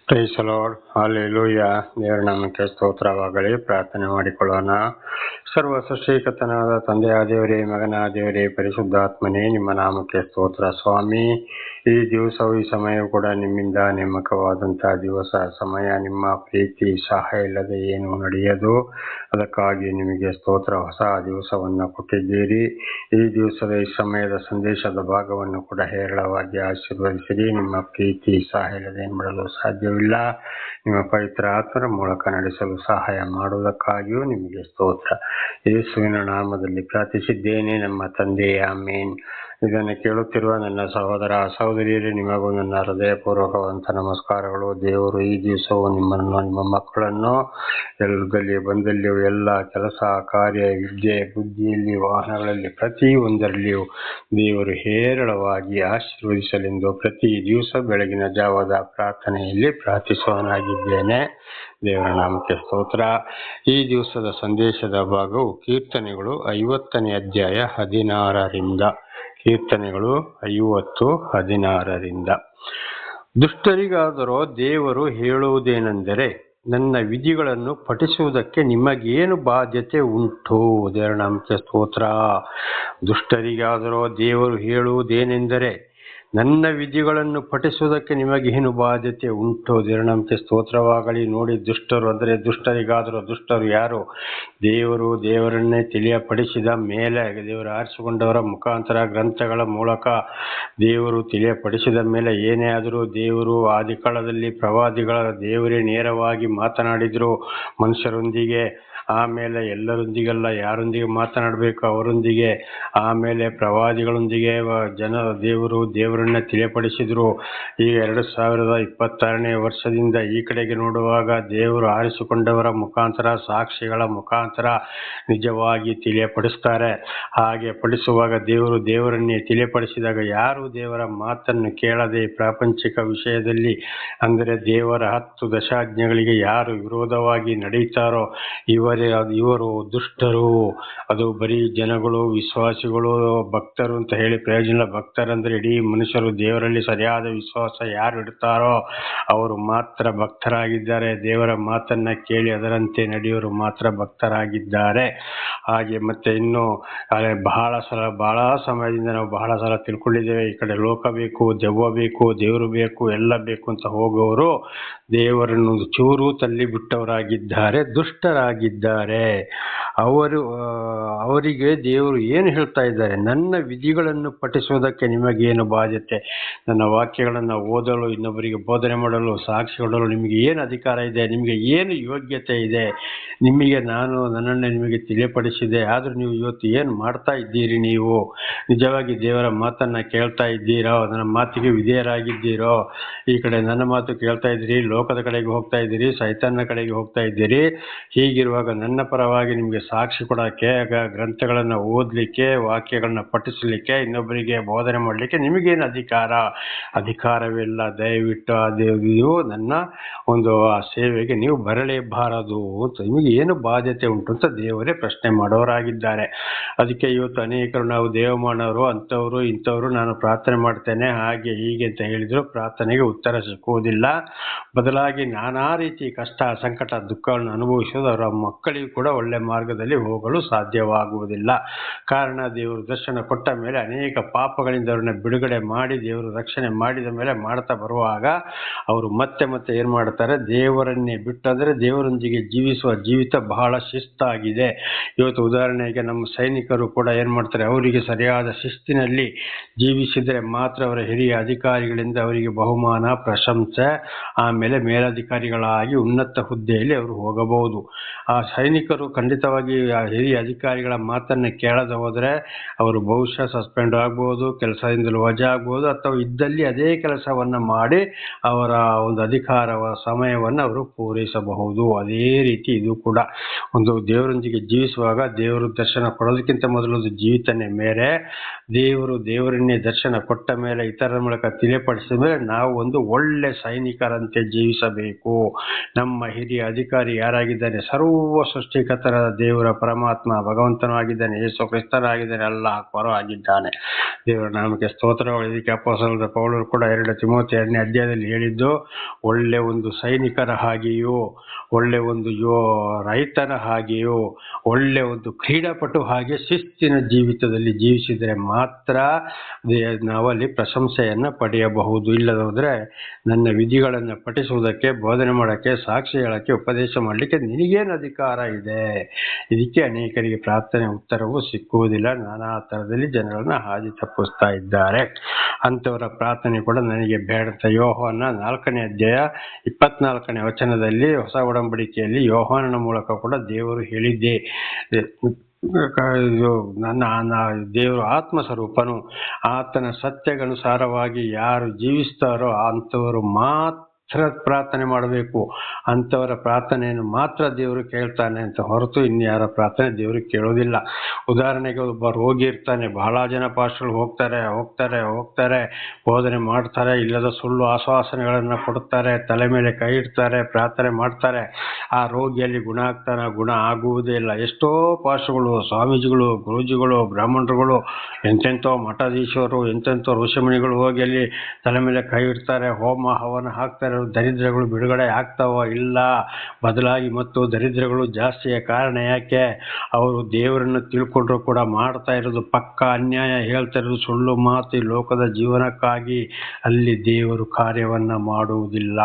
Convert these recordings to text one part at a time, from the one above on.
Price lord, hallelujah. ದೇವರ ನಾಮಕ್ಕೆ ಸ್ತೋತ್ರವಾಗಲಿ. ಪ್ರಾರ್ಥನೆ ಮಾಡಿಕೊಳ್ಳೋಣ. ಸರ್ವ ಸೃಷ್ಟಿಕರ್ತನಾದ ತಂದೆಯ ದೇವರೇ, ಮಗನ ದೇವರೇ, ಪರಿಶುದ್ಧಾತ್ಮನೇ, ನಿಮ್ಮ ನಾಮಕ್ಕೆ ಸ್ತೋತ್ರ ಸ್ವಾಮಿ. ಈ ದಿವಸವು ಈ ಸಮಯವು ಕೂಡ ನಿಮ್ಮಿಂದ ನೇಮಕವಾದಂತಹ ದಿವಸ. ಸಮಯ ನಿಮ್ಮ ಪ್ರೀತಿ ಸಹಾಯ ಇಲ್ಲದೆ ಏನು ನಡೆಯದು. ಅದಕ್ಕಾಗಿ ನಿಮಗೆ ಸ್ತೋತ್ರ. ಹೊಸ ದಿವಸವನ್ನು ಕೊಟ್ಟಿದ್ದೀರಿ. ಈ ದಿವಸದ ಈ ಸಮಯದ ಸಂದೇಶದ ಭಾಗವನ್ನು ಕೂಡ ಹೇರಳವಾಗಿ ಆಶೀರ್ವದಿಸಿರಿ. ನಿಮ್ಮ ಪ್ರೀತಿ ಸಹಾಯ ಇಲ್ಲದೆ ಏನು ಮಾಡಲು ಸಾಧ್ಯವಿಲ್ಲ. ನಿಮ್ಮ ಪವಿತ್ರ ಆತ್ಮರ ಮೂಲಕ ನಡೆಸಲು ಸಹಾಯ ಮಾಡುವುದಕ್ಕಾಗಿಯೂ ನಿಮಗೆ ಸ್ತೋತ್ರ. ಯೇಸುವಿನ ನಾಮದಲ್ಲಿ ಪ್ರಾರ್ಥಿಸಿದ್ದೇನೆ ನಮ್ಮ ತಂದೆಯೇ, ಆಮೇನ್. ಇದನ್ನು ಕೇಳುತ್ತಿರುವ ನನ್ನ ಸಹೋದರ ಸಹೋದರಿಯರೇ, ನಿಮಗೂ ನನ್ನ ಹೃದಯಪೂರ್ವಕವಾದಂಥ ನಮಸ್ಕಾರಗಳು. ದೇವರು ಈ ದಿವಸವು ನಿಮ್ಮನ್ನು, ನಿಮ್ಮ ಮಕ್ಕಳನ್ನು ಎಲ್ಲದಲ್ಲಿ ಬಂದಲ್ಲಿಯೂ ಎಲ್ಲ ಕೆಲಸ ಕಾರ್ಯ ವಿದ್ಯೆ ಬುದ್ಧಿಯಲ್ಲಿ ವಾಹನಗಳಲ್ಲಿ ಪ್ರತಿಯೊಂದರಲ್ಲಿಯೂ ದೇವರು ಹೇರಳವಾಗಿ ಆಶೀರ್ವದಿಸಲೆಂದು ಪ್ರತಿ ದಿವಸ ಬೆಳಗಿನ ಜಾವದ ಪ್ರಾರ್ಥನೆಯಲ್ಲಿ ಪ್ರಾರ್ಥಿಸುವನಾಗಿದ್ದೇನೆ. ದೇವರ ನಾಮಕ್ಕೆ ಸ್ತೋತ್ರ. ಈ ದಿವಸದ ಸಂದೇಶದ ಭಾಗವು ಕೀರ್ತನೆಗಳು 50ನೇ ಅಧ್ಯಾಯ 16ರಿಂದ. ಕೀರ್ತನೆಗಳು 50:16. ದುಷ್ಟರಿಗಾದರೋ ದೇವರು ಹೇಳುವುದೇನೆಂದರೆ, ನನ್ನ ವಿಧಿಗಳನ್ನು ಪಠಿಸುವುದಕ್ಕೆ ನಿಮಗೇನು ಬಾಧ್ಯತೆ ಉಂಟು. ದೇವರ ನಾಮಕ್ಕೆ ಸ್ತೋತ್ರ. ದುಷ್ಟರಿಗಾದರೋ ದೇವರು ಹೇಳುವುದೇನೆಂದರೆ, ನನ್ನ ವಿಧಿಗಳನ್ನು ಪಠಿಸುವುದಕ್ಕೆ ನಿಮಗೇನು ಬಾಧ್ಯತೆ ಉಂಟು. ದೇವರ ನಾಮಕ್ಕೆ ಸ್ತೋತ್ರವಾಗಲಿ. ನೋಡಿ, ದುಷ್ಟರು ಅಂದರೆ ದುಷ್ಟರಿಗಾದರೂ ದುಷ್ಟರು ಯಾರು? ದೇವರನ್ನೇ ತಿಳಿಯಪಡಿಸಿದ ಮೇಲೆ, ದೇವರು ಆರಿಸಿಕೊಂಡವರ ಮುಖಾಂತರ ಗ್ರಂಥಗಳ ಮೂಲಕ ದೇವರು ತಿಳಿಯಪಡಿಸಿದ ಮೇಲೆ ಏನೇ ಆದರೂ ದೇವರು ಆದಿಕಾಲದಲ್ಲಿ ಪ್ರವಾದಿಗಳ ದೇವರೇ ನೇರವಾಗಿ ಮಾತನಾಡಿದ್ರು ಮನುಷ್ಯರೊಂದಿಗೆ. ಆಮೇಲೆ ಎಲ್ಲರೊಂದಿಗೆಲ್ಲ, ಯಾರೊಂದಿಗೆ ಮಾತನಾಡಬೇಕು ಅವರೊಂದಿಗೆ. ಆಮೇಲೆ ಪ್ರವಾದಿಗಳೊಂದಿಗೆ ದೇವರನ್ನ ತಿಳಿಯಪಡಿಸಿದ್ರು. ಈಗ 2026ನೇ ವರ್ಷದಿಂದ ಈ ಕಡೆಗೆ ನೋಡುವಾಗ ದೇವರು ಆರಿಸಿಕೊಂಡವರ ಮುಖಾಂತರ, ಸಾಕ್ಷಿಗಳ ಮುಖಾಂತರ ನಿಜವಾಗಿ ತಿಳಿಯಪಡಿಸ್ತಾರೆ. ಹಾಗೆ ಪಡಿಸುವಾಗ ದೇವರನ್ನೇ ತಿಳಿಯಪಡಿಸಿದಾಗ ಯಾರು ದೇವರ ಮಾತನ್ನು ಕೇಳದೆ ಪ್ರಾಪಂಚಿಕ ವಿಷಯದಲ್ಲಿ, ಅಂದರೆ ದೇವರ 10 ದಶಾಜ್ಞೆಗಳಿಗೆ ಯಾರು ವಿರೋಧವಾಗಿ ನಡೆಯುತ್ತಾರೋ ಇವರು ದುಷ್ಟರು. ಅದು ಬರೀ ಜನಗಳು, ವಿಶ್ವಾಸಿಗಳು, ಭಕ್ತರು ಅಂತ ಹೇಳಿ ಪ್ರಯೋಜನ. ಭಕ್ತರಂದ್ರೆ ಇಡೀ ಮನುಷ್ಯರು. ದೇವರಲ್ಲಿ ಸರಿಯಾದ ವಿಶ್ವಾಸ ಯಾರು ಇಡ್ತಾರೋ ಅವರು ಮಾತ್ರ ಭಕ್ತರಾಗಿದ್ದಾರೆ. ದೇವರ ಮಾತನ್ನ ಕೇಳಿ ಅದರಂತೆ ನಡೆಯೋರು ಮಾತ್ರ ಭಕ್ತರಾಗಿದ್ದಾರೆ. ಹಾಗೆ ಮತ್ತೆ ಇನ್ನು ಬಹಳ ಸಮಯದಿಂದ ನಾವು ಬಹಳ ಸಲ ತಿಳ್ಕೊಂಡಿದ್ದೇವೆ, ಈ ಕಡೆ ಲೋಕ ಬೇಕು, ದೆವ್ವ ಬೇಕು, ದೇವರು ಬೇಕು, ಎಲ್ಲ ಬೇಕು ಅಂತ ಹೋಗುವವರು ದೇವರನ್ನು ಚೂರು ತಳ್ಳಿ ಬಿಟ್ಟವರಾಗಿದ್ದಾರೆ, ದುಷ್ಟರಾಗಿದ್ದಾರೆ. ಅವರಿಗೆ ದೇವರು ಏನು ಹೇಳ್ತಾ ಇದ್ದಾರೆ? ನನ್ನ ವಿಧಿಗಳನ್ನು ಪಠಿಸುವುದಕ್ಕೆ ನಿಮಗೇನು ಬಾಧ್ಯತೆ? ನನ್ನ ವಾಕ್ಯಗಳನ್ನು ಓದಲು, ಇನ್ನೊಬ್ಬರಿಗೆ ಬೋಧನೆ ಮಾಡಲು, ಸಾಕ್ಷಿ ಕೊಡಲು ನಿಮಗೆ ಏನು ಅಧಿಕಾರ ಇದೆ? ನಿಮಗೆ ಏನು ಯೋಗ್ಯತೆ ಇದೆ? ನನ್ನನ್ನು ನಿಮಗೆ ತಿಳಿಯಪಡಿಸಿದೆ. ಆದರೂ ನೀವು ಇವತ್ತು ಏನು ಮಾಡ್ತಾ ಇದ್ದೀರಿ? ನೀವು ನಿಜವಾಗಿ ದೇವರ ಮಾತನ್ನು ಕೇಳ್ತಾ ಇದ್ದೀರೋ? ನನ್ನ ಮಾತಿಗೆ ವಿಧೇಯರಾಗಿದ್ದೀರೋ? ಈ ಕಡೆ ನನ್ನ ಮಾತು ಕೇಳ್ತಾ ಇದ್ದೀರಿ, ಲೋಕದ ಕಡೆಗೆ ಹೋಗ್ತಾ ಇದ್ದೀರಿ, ಸೈತಾನನ ಕಡೆಗೆ ಹೋಗ್ತಾ ಇದ್ದೀರಿ. ಹೀಗಿರುವಾಗ ನನ್ನ ಪರವಾಗಿ ನಿಮಗೆ ಸಾಕ್ಷಿ ಕೊಡೋಕ್ಕೆ, ಗ್ರಂಥಗಳನ್ನು ಓದಲಿಕ್ಕೆ, ವಾಕ್ಯಗಳನ್ನ ಪಠಿಸಲಿಕ್ಕೆ, ಇನ್ನೊಬ್ಬರಿಗೆ ಬೋಧನೆ ಮಾಡಲಿಕ್ಕೆ ನಿಮಗೇನು ಅಧಿಕಾರವಿಲ್ಲ. ದಯವಿಟ್ಟು ನೀವು ನನ್ನ ಒಂದು ಆ ಸೇವೆಗೆ ನೀವು ಬರಲೇಬಾರದು ಅಂತ. ನಿಮಗೆ ಏನು ಬಾಧ್ಯತೆ ಉಂಟು ಅಂತ ದೇವರೇ ಪ್ರಶ್ನೆ ಮಾಡೋರಾಗಿದ್ದಾರೆ. ಅದಕ್ಕೆ ಇವತ್ತು ಅನೇಕರು ನಾವು ದೇವಮಾನವರು, ಅಂಥವ್ರು ಇಂಥವ್ರು, ನಾನು ಪ್ರಾರ್ಥನೆ ಮಾಡ್ತೇನೆ ಹಾಗೆ ಹೀಗೆ ಅಂತ ಹೇಳಿದ್ರು ಪ್ರಾರ್ಥನೆಗೆ ಉತ್ತರ ಸಿಕ್ಕುವುದಿಲ್ಲ. ಬದಲಾಗಿ ನಾನಾ ರೀತಿ ಕಷ್ಟ, ಸಂಕಟ, ದುಃಖಗಳನ್ನು ಅನುಭವಿಸೋದು ಅವರ ಮಕ್ಕಳಿಗೂ ಕೂಡ ಒಳ್ಳೆ ಮಾರ್ಗದಲ್ಲಿ ಹೋಗಲು ಸಾಧ್ಯವಾಗುವುದಿಲ್ಲ. ಕಾರಣ, ದೇವರು ದರ್ಶನ ಕೊಟ್ಟ ಮೇಲೆ ಅನೇಕ ಪಾಪಗಳಿಂದ ಅವ್ರನ್ನ ಬಿಡುಗಡೆ ಮಾಡಿ ದೇವರು ರಕ್ಷಣೆ ಮಾಡಿದ ಮೇಲೆ ಮಾಡ್ತಾ ಬರುವಾಗ ಅವರು ಮತ್ತೆ ಏನು ಮಾಡ್ತಾರೆ? ದೇವರನ್ನೇ ಬಿಟ್ಟು, ಅಂದರೆ ದೇವರೊಂದಿಗೆ ಜೀವಿಸುವ ಜೀವಿತ ಬಹಳ ಶಿಸ್ತಾಗಿದೆ. ಇವತ್ತು ಉದಾಹರಣೆಗೆ ನಮ್ಮ ಸೈನಿಕರು ಕೂಡ ಏನು ಮಾಡ್ತಾರೆ? ಅವರಿಗೆ ಸರಿಯಾದ ಶಿಸ್ತಿನಲ್ಲಿ ಜೀವಿಸಿದರೆ ಮಾತ್ರ ಅವರ ಹಿರಿಯ ಅಧಿಕಾರಿಗಳಿಂದ ಅವರಿಗೆ ಬಹುಮಾನ, ಪ್ರಶಂಸೆ, ಆಮೇಲೆ ಮೇಲಧಿಕಾರಿಗಳಾಗಿ ಉನ್ನತ ಹುದ್ದೆಯಲ್ಲಿ ಅವರು ಹೋಗಬಹುದು. ಆ ಸೈನಿಕರು ಖಂಡಿತವಾಗಿ ಆ ಹಿರಿಯ ಅಧಿಕಾರಿಗಳ ಮಾತನ್ನು ಕೇಳದೆ ಹೋದರೆ ಅವರು ಬಹುಶಃ ಸಸ್ಪೆಂಡ್ ಆಗ್ಬೋದು, ಕೆಲಸದಿಂದಲೂ ವಜಾ ಆಗ್ಬೋದು, ಅಥವಾ ಇದ್ದಲ್ಲಿ ಅದೇ ಕೆಲಸವನ್ನು ಮಾಡಿ ಅವರ ಒಂದು ಅಧಿಕಾರವ ಸಮಯವನ್ನು ಅವರು ಪೂರೈಸಬಹುದು. ಅದೇ ರೀತಿ ಇದು ಕೂಡ ಒಂದು ದೇವರೊಂದಿಗೆ ಜೀವಿಸುವಾಗ ದೇವರು ದರ್ಶನ ಕೊಡೋದಕ್ಕಿಂತ ಮೊದಲೊಂದು ಜೀವಿತನೇ ಮೇರೆ. ದೇವರನ್ನೇ ದರ್ಶನ ಕೊಟ್ಟ ಮೇಲೆ, ಇತರರ ಮೂಲಕ ತಿಳಿಯಪಡಿಸಿದ ಮೇಲೆ ನಾವು ಒಂದು ಒಳ್ಳೆ ಸೈನಿಕರಂತೆ ಜೀವಿಸಬೇಕು. ನಮ್ಮ ಹಿರಿಯ ಅಧಿಕಾರಿ ಯಾರಾಗಿದ್ದಾನೆ? ಸರ್ವ ಸೃಷ್ಟಿಕರ್ತರ ದೇವರ ಪರಮಾತ್ಮ ಭಗವಂತನೂ ಆಗಿದ್ದಾನೆ, ಯೇಸು ಕ್ರಿಸ್ತನಾಗಿದ್ದಾನೆ, ಅಲ್ಲಾಹ್ ಅಕ್ಬರ್ ಆಗಿದ್ದಾನೆ. ದೇವರ ನಾಮಕ್ಕೆ ಸ್ತೋತ್ರಗಳು. ಅದಕ್ಕೆ ಅಪೊಸ್ತಲನಾದ ಪೌಲರು ಕೂಡ 2 ತಿಮೋಥೆ 2ನೇ ಅಧ್ಯಾಯದಲ್ಲಿ ಹೇಳಿದ್ದು, ಒಳ್ಳೆ ಒಂದು ಸೈನಿಕರ ಹಾಗೆಯೂ, ಒಳ್ಳೆ ಒಂದು ರೈತನ ಹಾಗೆಯೂ, ಒಳ್ಳೆ ಒಂದು ಕ್ರೀಡಾಪಟು ಹಾಗೆ ಶಿಸ್ತಿನ ಜೀವಿತದಲ್ಲಿ ಜೀವಿಸಿದರೆ ಮಾತ್ರ ನಾವಲ್ಲಿ ಪ್ರಶಂಸೆಯನ್ನು ಪಡೆಯಬಹುದು. ಇಲ್ಲದೋದ್ರೆ ನನ್ನ ವಿಧಿಗಳನ್ನು ಪಠಿಸುವುದಕ್ಕೆ, ಬೋಧನೆ ಮಾಡೋಕ್ಕೆ, ಸಾಕ್ಷಿ ಹೇಳೋಕ್ಕೆ, ಉಪದೇಶ ಮಾಡಲಿಕ್ಕೆ ನಿನಗೇನು ಅಧಿಕಾರ ಇದೆ? ಇದಕ್ಕೆ ಅನೇಕರಿಗೆ ಪ್ರಾರ್ಥನೆ ಉತ್ತರವೂ ಸಿಕ್ಕುವುದಿಲ್ಲ. ನಾನಾ ಥರದಲ್ಲಿ ಜನರನ್ನು ಹಾದಿ ತಪ್ಪಿಸ್ತಾ ಇದ್ದಾರೆ. ಅಂಥವರ ಪ್ರಾರ್ಥನೆ ಕೂಡ ನನಗೆ ಬೇಡ ಅಂತ ಯೋಹಾನ 4ನೇ ಅಧ್ಯಾಯ 24ನೇ ವಚನದಲ್ಲಿ, ಹೊಸ ಒಡಂಬಡಿಕೆಯಲ್ಲಿ ಯೋಹಾನನ ಮೂಲಕ ಕೂಡ ದೇವರು ಹೇಳಿದ್ದೆ, ನನ್ನ ದೇವರು ಆತ್ಮ ಸ್ವರೂಪನು, ಆತನ ಸತ್ಯಗನುಸಾರವಾಗಿ ಯಾರು ಜೀವಿಸ್ತಾರೋ ಅಂಥವರು ಮಾತ್ರ ಪ್ರಾರ್ಥನೆ ಮಾಡಬೇಕು. ಅಂಥವರ ಪ್ರಾರ್ಥನೆಯನ್ನು ಮಾತ್ರ ದೇವರು ಕೇಳ್ತಾನೆ ಅಂತ ಹೊರತು ಇನ್ಯಾರ ಪ್ರಾರ್ಥನೆ ದೇವರು ಕೇಳೋದಿಲ್ಲ. ಉದಾಹರಣೆಗೆ ಒಬ್ಬ ರೋಗಿ ಇರ್ತಾನೆ, ಬಹಳ ಜನ ಪಾಸ್ಟರ್ಗಳು ಹೋಗ್ತಾರೆ ಬೋಧನೆ ಮಾಡ್ತಾರೆ, ಇಲ್ಲದ ಸುಳ್ಳು ಆಶ್ವಾಸನೆಗಳನ್ನು ಕೊಡ್ತಾರೆ, ತಲೆ ಮೇಲೆ ಕೈ ಇಡ್ತಾರೆ, ಪ್ರಾರ್ಥನೆ ಮಾಡ್ತಾರೆ. ಆ ರೋಗಿಯಲ್ಲಿ ಗುಣ ಆಗ್ತಾನೆ? ಗುಣ ಆಗುವುದೇ ಇಲ್ಲ. ಎಷ್ಟೋ ಪಾಸ್ಟರ್ಗಳು, ಸ್ವಾಮೀಜಿಗಳು, ಗುರೂಜಿಗಳು, ಬ್ರಾಹ್ಮಣರುಗಳು, ಎಂತೆಂಥೋ ಮಠಾಧೀಶರು, ಎಂತೆಂಥೋ ಋಷಿಮುನಿಗಳು ಹೋಗಿ ಅಲ್ಲಿ ತಲೆ ಮೇಲೆ ಕೈ ಇಡ್ತಾರೆ, ಹೋಮ ಹವನ ಹಾಕ್ತಾರೆ. ದರಿದ್ರಗಳು ಬಿಡುಗಡೆ ಆಗ್ತಾವೋ? ಇಲ್ಲ. ಬದಲಾಗಿ ಮತ್ತು ದರಿದ್ರಗಳು ಜಾಸ್ತಿಯ ಕಾರಣ ಯಾಕೆ? ಅವರು ದೇವರನ್ನು ತಿಳ್ಕೊಂಡ್ರು ಕೂಡ ಮಾಡ್ತಾ ಇರೋದು ಪಕ್ಕ ಅನ್ಯಾಯ, ಹೇಳ್ತಾ ಇರೋದು ಸುಳ್ಳು ಮಾತು, ಲೋಕದ ಜೀವನಕ್ಕಾಗಿ. ಅಲ್ಲಿ ದೇವರು ಕಾರ್ಯವನ್ನ ಮಾಡುವುದಿಲ್ಲ.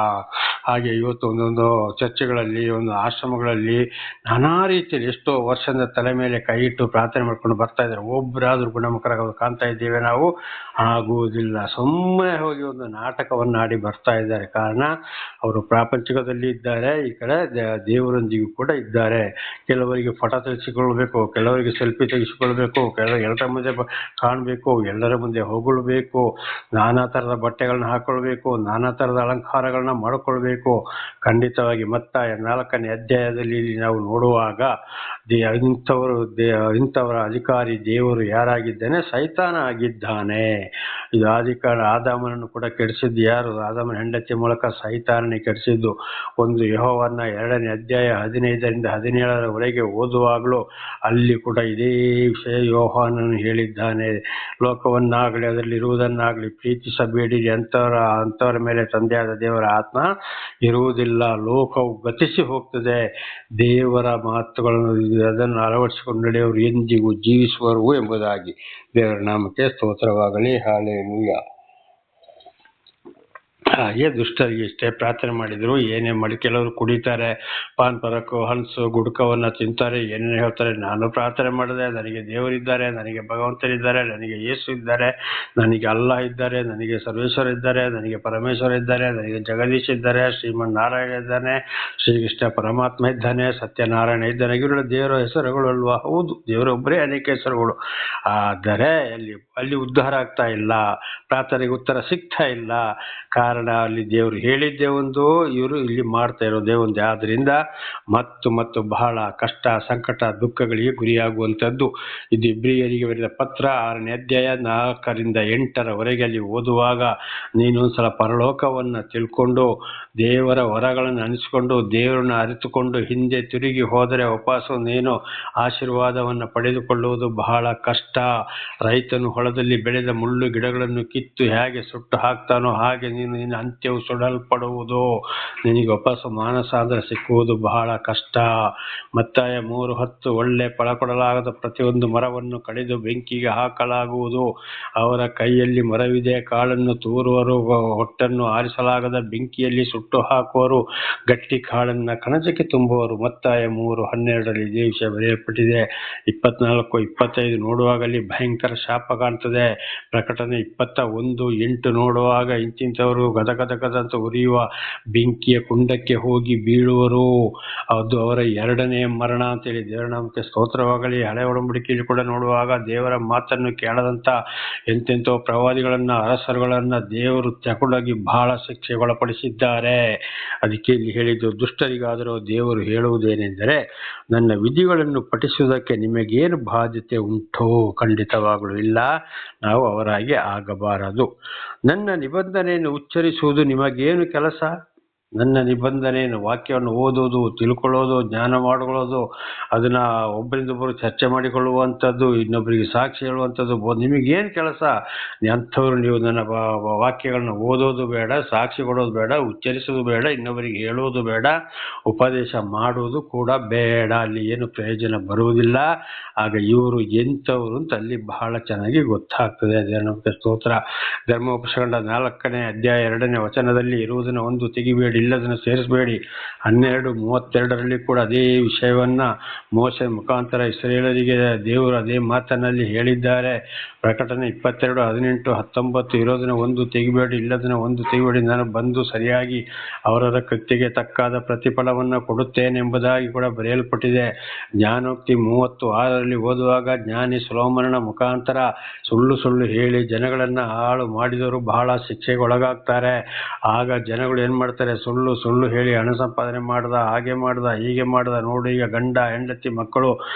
ಹಾಗೆ ಇವತ್ತು ಒಂದೊಂದು ಚರ್ಚ್ಗಳಲ್ಲಿ, ಒಂದು ಆಶ್ರಮಗಳಲ್ಲಿ ನಾನಾ ರೀತಿಯಲ್ಲಿ ಎಷ್ಟೋ ವರ್ಷದ ತಲೆ ಮೇಲೆ ಕೈ ಇಟ್ಟು ಪ್ರಾರ್ಥನೆ ಮಾಡ್ಕೊಂಡು ಬರ್ತಾ ಇದ್ದಾರೆ. ಒಬ್ಬರಾದ್ರೂ ಗುಣಮುಖರಾಗೋದು ಕಾಣ್ತಾ ಇದ್ದೇವೆ ನಾವು? ಆಗುವುದಿಲ್ಲ. ಸುಮ್ಮನೆ ಹೋಗಿ ಒಂದು ನಾಟಕವನ್ನು ಆಡಿ ಬರ್ತಾ ಇದ್ದಾರೆ. ಕಾರಣ ಅವರು ಪ್ರಾಪಂಚಿಕದಲ್ಲಿ ಇದ್ದಾರೆ, ಈ ಕಡೆ ದೇವರೊಂದಿಗೂ ಕೂಡ ಇದ್ದಾರೆ. ಕೆಲವರಿಗೆ ಫೋಟೋ ತೆಗೆಸಿಕೊಳ್ಬೇಕು, ಕೆಲವರಿಗೆ ಸೆಲ್ಫಿ ತೆಗೆಸಿಕೊಳ್ಬೇಕು, ಎಲ್ಲರ ಮುಂದೆ ಕಾಣಬೇಕು, ಎಲ್ಲರ ಮುಂದೆ ಹೊಗಳ್ಬೇಕು, ನಾನಾ ಥರದ ಬಟ್ಟೆಗಳನ್ನ ಹಾಕೊಳ್ಬೇಕು, ನಾನಾ ಥರದ ಅಲಂಕಾರಗಳನ್ನ ಮಾಡಿಕೊಳ್ಬೇಕು. ಖಂಡಿತವಾಗಿ ಮತ್ತಾಯ 4ನೇ ಅಧ್ಯಾಯದಲ್ಲಿ ನಾವು ನೋಡುವಾಗ ಇಂಥವರ ಅಧಿಕಾರಿ ದೇವರು ಯಾರಾಗಿದ್ದಾನೆ? ಸೈತಾನ ಆಗಿದ್ದಾನೆ. ಇದು ಆದಿಕಾಂಡ ಆದಾಮನನ್ನು ಕೂಡ ಕೆಡಿಸಿದ್ದು ಯಾರು? ಆದಾಮನ ಹೆಂಡತಿ ಮೂಲಕ ಸೈತಾನನೇ ಕೆಡಿಸಿದ್ದು. ಒಂದು ಯೆಹೋವನ 2ನೇ ಅಧ್ಯಾಯ 15ರಿಂದ 17ರವರೆಗೆ ಓದುವಾಗಲೂ ಅಲ್ಲಿ ಕೂಡ ಇದೇ ವಿಷಯ ಯೋಹಾನನು ಹೇಳಿದ್ದಾನೆ. ಲೋಕವನ್ನಾಗಲಿ ಅದರಲ್ಲಿರುವುದನ್ನಾಗಲಿ ಪ್ರೀತಿಸಬೇಡಿರಿ, ಅಂಥವರ ಮೇಲೆ ತಂದೆಯಾದ ದೇವರ ಆತ್ಮ ಇರುವುದಿಲ್ಲ. ಲೋಕವು ಗತಿಸಿ ಹೋಗ್ತದೆ, ದೇವರ ಮಾತುಗಳನ್ನು ಅದನ್ನು ಅಳವಡಿಸಿಕೊಂಡು ನಡೆಯುವರು ಎಂದಿಗೂ ಜೀವಿಸುವರು ಎಂಬುದಾಗಿ. ದೇವರ ನಾಮಕ್ಕೆ ಸ್ತೋತ್ರವಾಗಲಿ. ಹಾಲೆಲೂಯಾ. ಹಾಗೆ ದುಷ್ಟರಿಗೆ ಇಷ್ಟೇ ಪ್ರಾರ್ಥನೆ ಮಾಡಿದ್ರು, ಏನೇ ಮಾಡಿ. ಕೆಲವರು ಕುಡಿತಾರೆ, ಪಾನ್ ಪರಕು, ಹನ್ಸು, ಗುಡ್ಕವನ್ನ ತಿಂತಾರೆ, ಏನೇನು ಹೇಳ್ತಾರೆ. ನಾನು ಪ್ರಾರ್ಥನೆ ಮಾಡಿದೆ, ನನಗೆ ದೇವರಿದ್ದಾರೆ, ನನಗೆ ಭಗವಂತರಿದ್ದಾರೆ, ನನಗೆ ಯೇಸು ಇದ್ದಾರೆ, ನನಗೆ ಅಲ್ಲ ಇದ್ದಾರೆ, ನನಗೆ ಸರ್ವೇಶ್ವರ ಇದ್ದಾರೆ, ನನಗೆ ಪರಮೇಶ್ವರ ಇದ್ದಾರೆ, ನನಗೆ ಜಗದೀಶ್ ಇದ್ದಾರೆ, ಶ್ರೀಮನ್ ನಾರಾಯಣ ಇದ್ದಾನೆ, ಶ್ರೀಕೃಷ್ಣ ಪರಮಾತ್ಮ ಇದ್ದಾನೆ, ಸತ್ಯನಾರಾಯಣ ಇದ್ದಾನೆ. ಇವುಗಳ ದೇವರ ಹೆಸರುಗಳು ಅಲ್ವಾ? ಹೌದು, ದೇವರೊಬ್ಬರೇ ಅನೇಕ ಹೆಸರುಗಳು. ಆದರೆ ಅಲ್ಲಿ ಉದ್ಧಾರ ಆಗ್ತಾ ಇಲ್ಲ, ಪ್ರಾರ್ಥನೆಗೆ ಉತ್ತರ ಸಿಗ್ತಾ ಇಲ್ಲ. ಕಾರಣ ಅಲ್ಲಿ ದೇವರು ಹೇಳಿದ್ದೇ ಒಂದು, ಇವರು ಇಲ್ಲಿ ಮಾಡ್ತಾ ಇರೋದೇ ಒಂದು. ಆದ್ರಿಂದ ಮತ್ತು ಬಹಳ ಕಷ್ಟ, ಸಂಕಟ, ದುಃಖಗಳಿಗೆ ಗುರಿಯಾಗುವಂಥದ್ದು. ಇದು ಇಬ್ರಿಯರಿಗೆ ಬರೆದ ಪತ್ರ 6ನೇ ಅಧ್ಯಾಯ 4ರಿಂದ 8ರವರೆಗೆ ಅಲ್ಲಿ ಓದುವಾಗ ನೀನೊಂದ್ಸಲ ಪರಲೋಕವನ್ನ ತಿಳ್ಕೊಂಡು, ದೇವರ ವರಗಳನ್ನು ಅನಿಸ್ಕೊಂಡು, ದೇವರನ್ನ ಅರಿತುಕೊಂಡು ಹಿಂದೆ ತಿರುಗಿ ಹೋದರೆ ವಾಪಸ್ಸು ನೀನು ಆಶೀರ್ವಾದವನ್ನು ಪಡೆದುಕೊಳ್ಳುವುದು ಬಹಳ ಕಷ್ಟ. ರೈತನು ಹೊಲದಲ್ಲಿ ಬೆಳೆದ ಮುಳ್ಳು ಗಿಡಗಳನ್ನು ಕಿತ್ತು ಹೇಗೆ ಸುಟ್ಟು ಹಾಕ್ತಾನೋ ಹಾಗೆ ನಿನ್ನ ಅಂತ್ಯವು ಸುಡಲ್ಪಡುವುದು. ನಿನಗೆ ವಾಪಸ್ಸು ಮಾನಸಾಂತರ ಸಿಕ್ಕುವುದು ಬಹಳ ಕಷ್ಟ. ಮತ್ತಾಯ 3:10 ಒಳ್ಳೆ ಫಲ ಕೊಡಲಾಗದ ಪ್ರತಿಯೊಂದು ಮರವನ್ನು ಕಡಿದು ಬೆಂಕಿಗೆ ಹಾಕಲಾಗುವುದು. ಅವರ ಕೈಯಲ್ಲಿ ಮರವಿದೆ, ಕಾಳನ್ನು ತೂರುವರು, ಹೊಟ್ಟನ್ನು ಆರಿಸಲಾಗದ ಬೆಂಕಿಯಲ್ಲಿ ಸುಟ್ಟು ಹಾಕುವರು, ಗಟ್ಟಿ ಕಾಳನ್ನ ಕಣಜಕ್ಕೆ ತುಂಬುವರು. ಮತ್ತಾಯ 3:12 ಇದೇ ವಿಷಯ ಬರೆಯಲ್ಪಟ್ಟಿದೆ. 24-25 ನೋಡುವಾಗಲಿ ಭಯಂಕರ ಶಾಪ ಕಾಣ್ತದೆ. ಪ್ರಕಟಣೆ 21:8 ನೋಡುವಾಗ ಇಂತಿಂಥವರು ಗದಗದಗದಂತ ಉರಿಯುವ ಬೆಂಕಿಯ ಕುಂಡಕ್ಕೆ ಹೋಗಿ ಬೀಳುವರು, ಅದು ಅವರ 2ನೇ ಮರಣ ಅಂತೇಳಿ. ದೇವರ ನಾಮಕ್ಕೆ ಸ್ತೋತ್ರವಾಗಲಿ. ಹಳೆ ಒಡಂಬಡಿಕೆಯಲ್ಲಿ ಕೂಡ ನೋಡುವಾಗ ದೇವರ ಮಾತನ್ನು ಕೇಳದಂತ ಎಂತೆಂಥೋ ಪ್ರವಾದಿಗಳನ್ನ, ಅರಸರುಗಳನ್ನ ದೇವರು ತಗೊಂಡೋಗಿ ಬಹಳ ಶಿಕ್ಷೆಗೊಳಪಡಿಸಿದ್ದಾರೆ. ಅದಕ್ಕೆ ಇಲ್ಲಿ ಹೇಳಿದ್ದು, ದುಷ್ಟರಿಗಾದರೂ ದೇವರು ಹೇಳುವುದೇನೆಂದರೆ, ನನ್ನ ವಿಧಿಗಳನ್ನು ಪಠಿಸುವುದಕ್ಕೆ ನಿಮಗೇನು ಬಾಧ್ಯತೆ ಉಂಟು? ಖಂಡಿತವಾಗಲೂ ಇಲ್ಲ, ನಾವು ಅವರಾಗಿ ಆಗಬಾರದು. ನನ್ನ ನಿಬಂಧನೆಯನ್ನು ಉಚ್ಚರಿಸುವುದು ನಿಮಗೇನು ಕೆಲಸ? ನನ್ನ ನಿಬಂಧನೆಯನ್ನು ವಾಕ್ಯವನ್ನು ಓದೋದು, ತಿಳ್ಕೊಳ್ಳೋದು, ಜ್ಞಾನ ಮಾಡಿಕೊಳ್ಳೋದು, ಅದನ್ನ ಒಬ್ಬರಿಂದೊಬ್ಬರು ಚರ್ಚೆ ಮಾಡಿಕೊಳ್ಳುವಂಥದ್ದು, ಇನ್ನೊಬ್ಬರಿಗೆ ಸಾಕ್ಷಿ ಹೇಳುವಂಥದ್ದು. ನಿಮಗೇನು ಕೆಲಸ? ಅಂಥವ್ರು ನೀವು ನನ್ನ ವಾಕ್ಯಗಳನ್ನ ಓದೋದು ಬೇಡ, ಸಾಕ್ಷಿ ಕೊಡೋದು ಬೇಡ, ಉಚ್ಚರಿಸೋದು ಬೇಡ, ಇನ್ನೊಬ್ಬರಿಗೆ ಹೇಳೋದು ಬೇಡ, ಉಪದೇಶ ಮಾಡೋದು ಕೂಡ ಬೇಡ. ಅಲ್ಲಿ ಏನು ಪ್ರಯೋಜನ ಬರುವುದಿಲ್ಲ. ಆಗ ಇವರು ಎಂಥವ್ರು ಅಂತ ಅಲ್ಲಿ ಬಹಳ ಚೆನ್ನಾಗಿ ಗೊತ್ತಾಗ್ತದೆ. ನಮಗೆ ಸ್ತೋತ್ರ. ಧರ್ಮೋಪದೇಶಕಾಂಡ 4ನೇ ಅಧ್ಯಾಯ 2ನೇ ವಚನದಲ್ಲಿ ಇರುವುದನ್ನು ಒಂದು ತೆಗಿಬೇಡಿ, ಇಲ್ಲದನ್ನು ಸೇರಿಸಬೇಡಿ. 12:32 ಕೂಡ ಅದೇ ವಿಷಯವನ್ನ ಮೋಶೆ ಮುಖಾಂತರ ಇಸ್ರಾಯೇಲರಿಗೆ ದೇವರು ಅದೇ ಮಾತನ್ನಲ್ಲಿ ಹೇಳಿದ್ದಾರೆ. ಪ್ರಕಟಣೆ 22:18-19 ಇರೋದನ್ನ ಒಂದು ತೆಗಿಬೇಡಿ, ಇಲ್ಲದನ್ನ ಒಂದು ತೆಗಿಬೇಡಿ, ನಾನು ಬಂದು ಸರಿಯಾಗಿ ಅವರವರ ಕೃತ್ಯಕ್ಕೆ ತಕ್ಕಾದ ಪ್ರತಿಫಲವನ್ನು ಕೊಡುತ್ತೇನೆ ಎಂಬುದಾಗಿ ಕೂಡ ಬರೆಯಲ್ಪಟ್ಟಿದೆ. ಜ್ಞಾನೋಕ್ತಿ 36 ಓದುವಾಗ ಜ್ಞಾನಿ ಸೊಲೊಮೋನನ ಮುಖಾಂತರ ಸುಳ್ಳು ಹೇಳಿ ಜನಗಳನ್ನ ಹಾಳು ಮಾಡಿದವರು ಬಹಳ ಶಿಕ್ಷೆಗೆ ಒಳಗಾಗ್ತಾರೆ. ಆಗ ಜನಗಳು ಏನ್ ಮಾಡ್ತಾರೆ? ಸುಳ್ಳು ಹೇಳಿ ಹಣ ಸಂಪಾದನೆ ಮಾಡ್ದ, ಹಾಗೆ ಮಾಡ್ದ, ಹೀಗೆ ಮಾಡ್ದ, ನೋಡಿ ಈಗ ಗಂಡ ಹೆಂಡತಿ ಮಕ್ಕಳು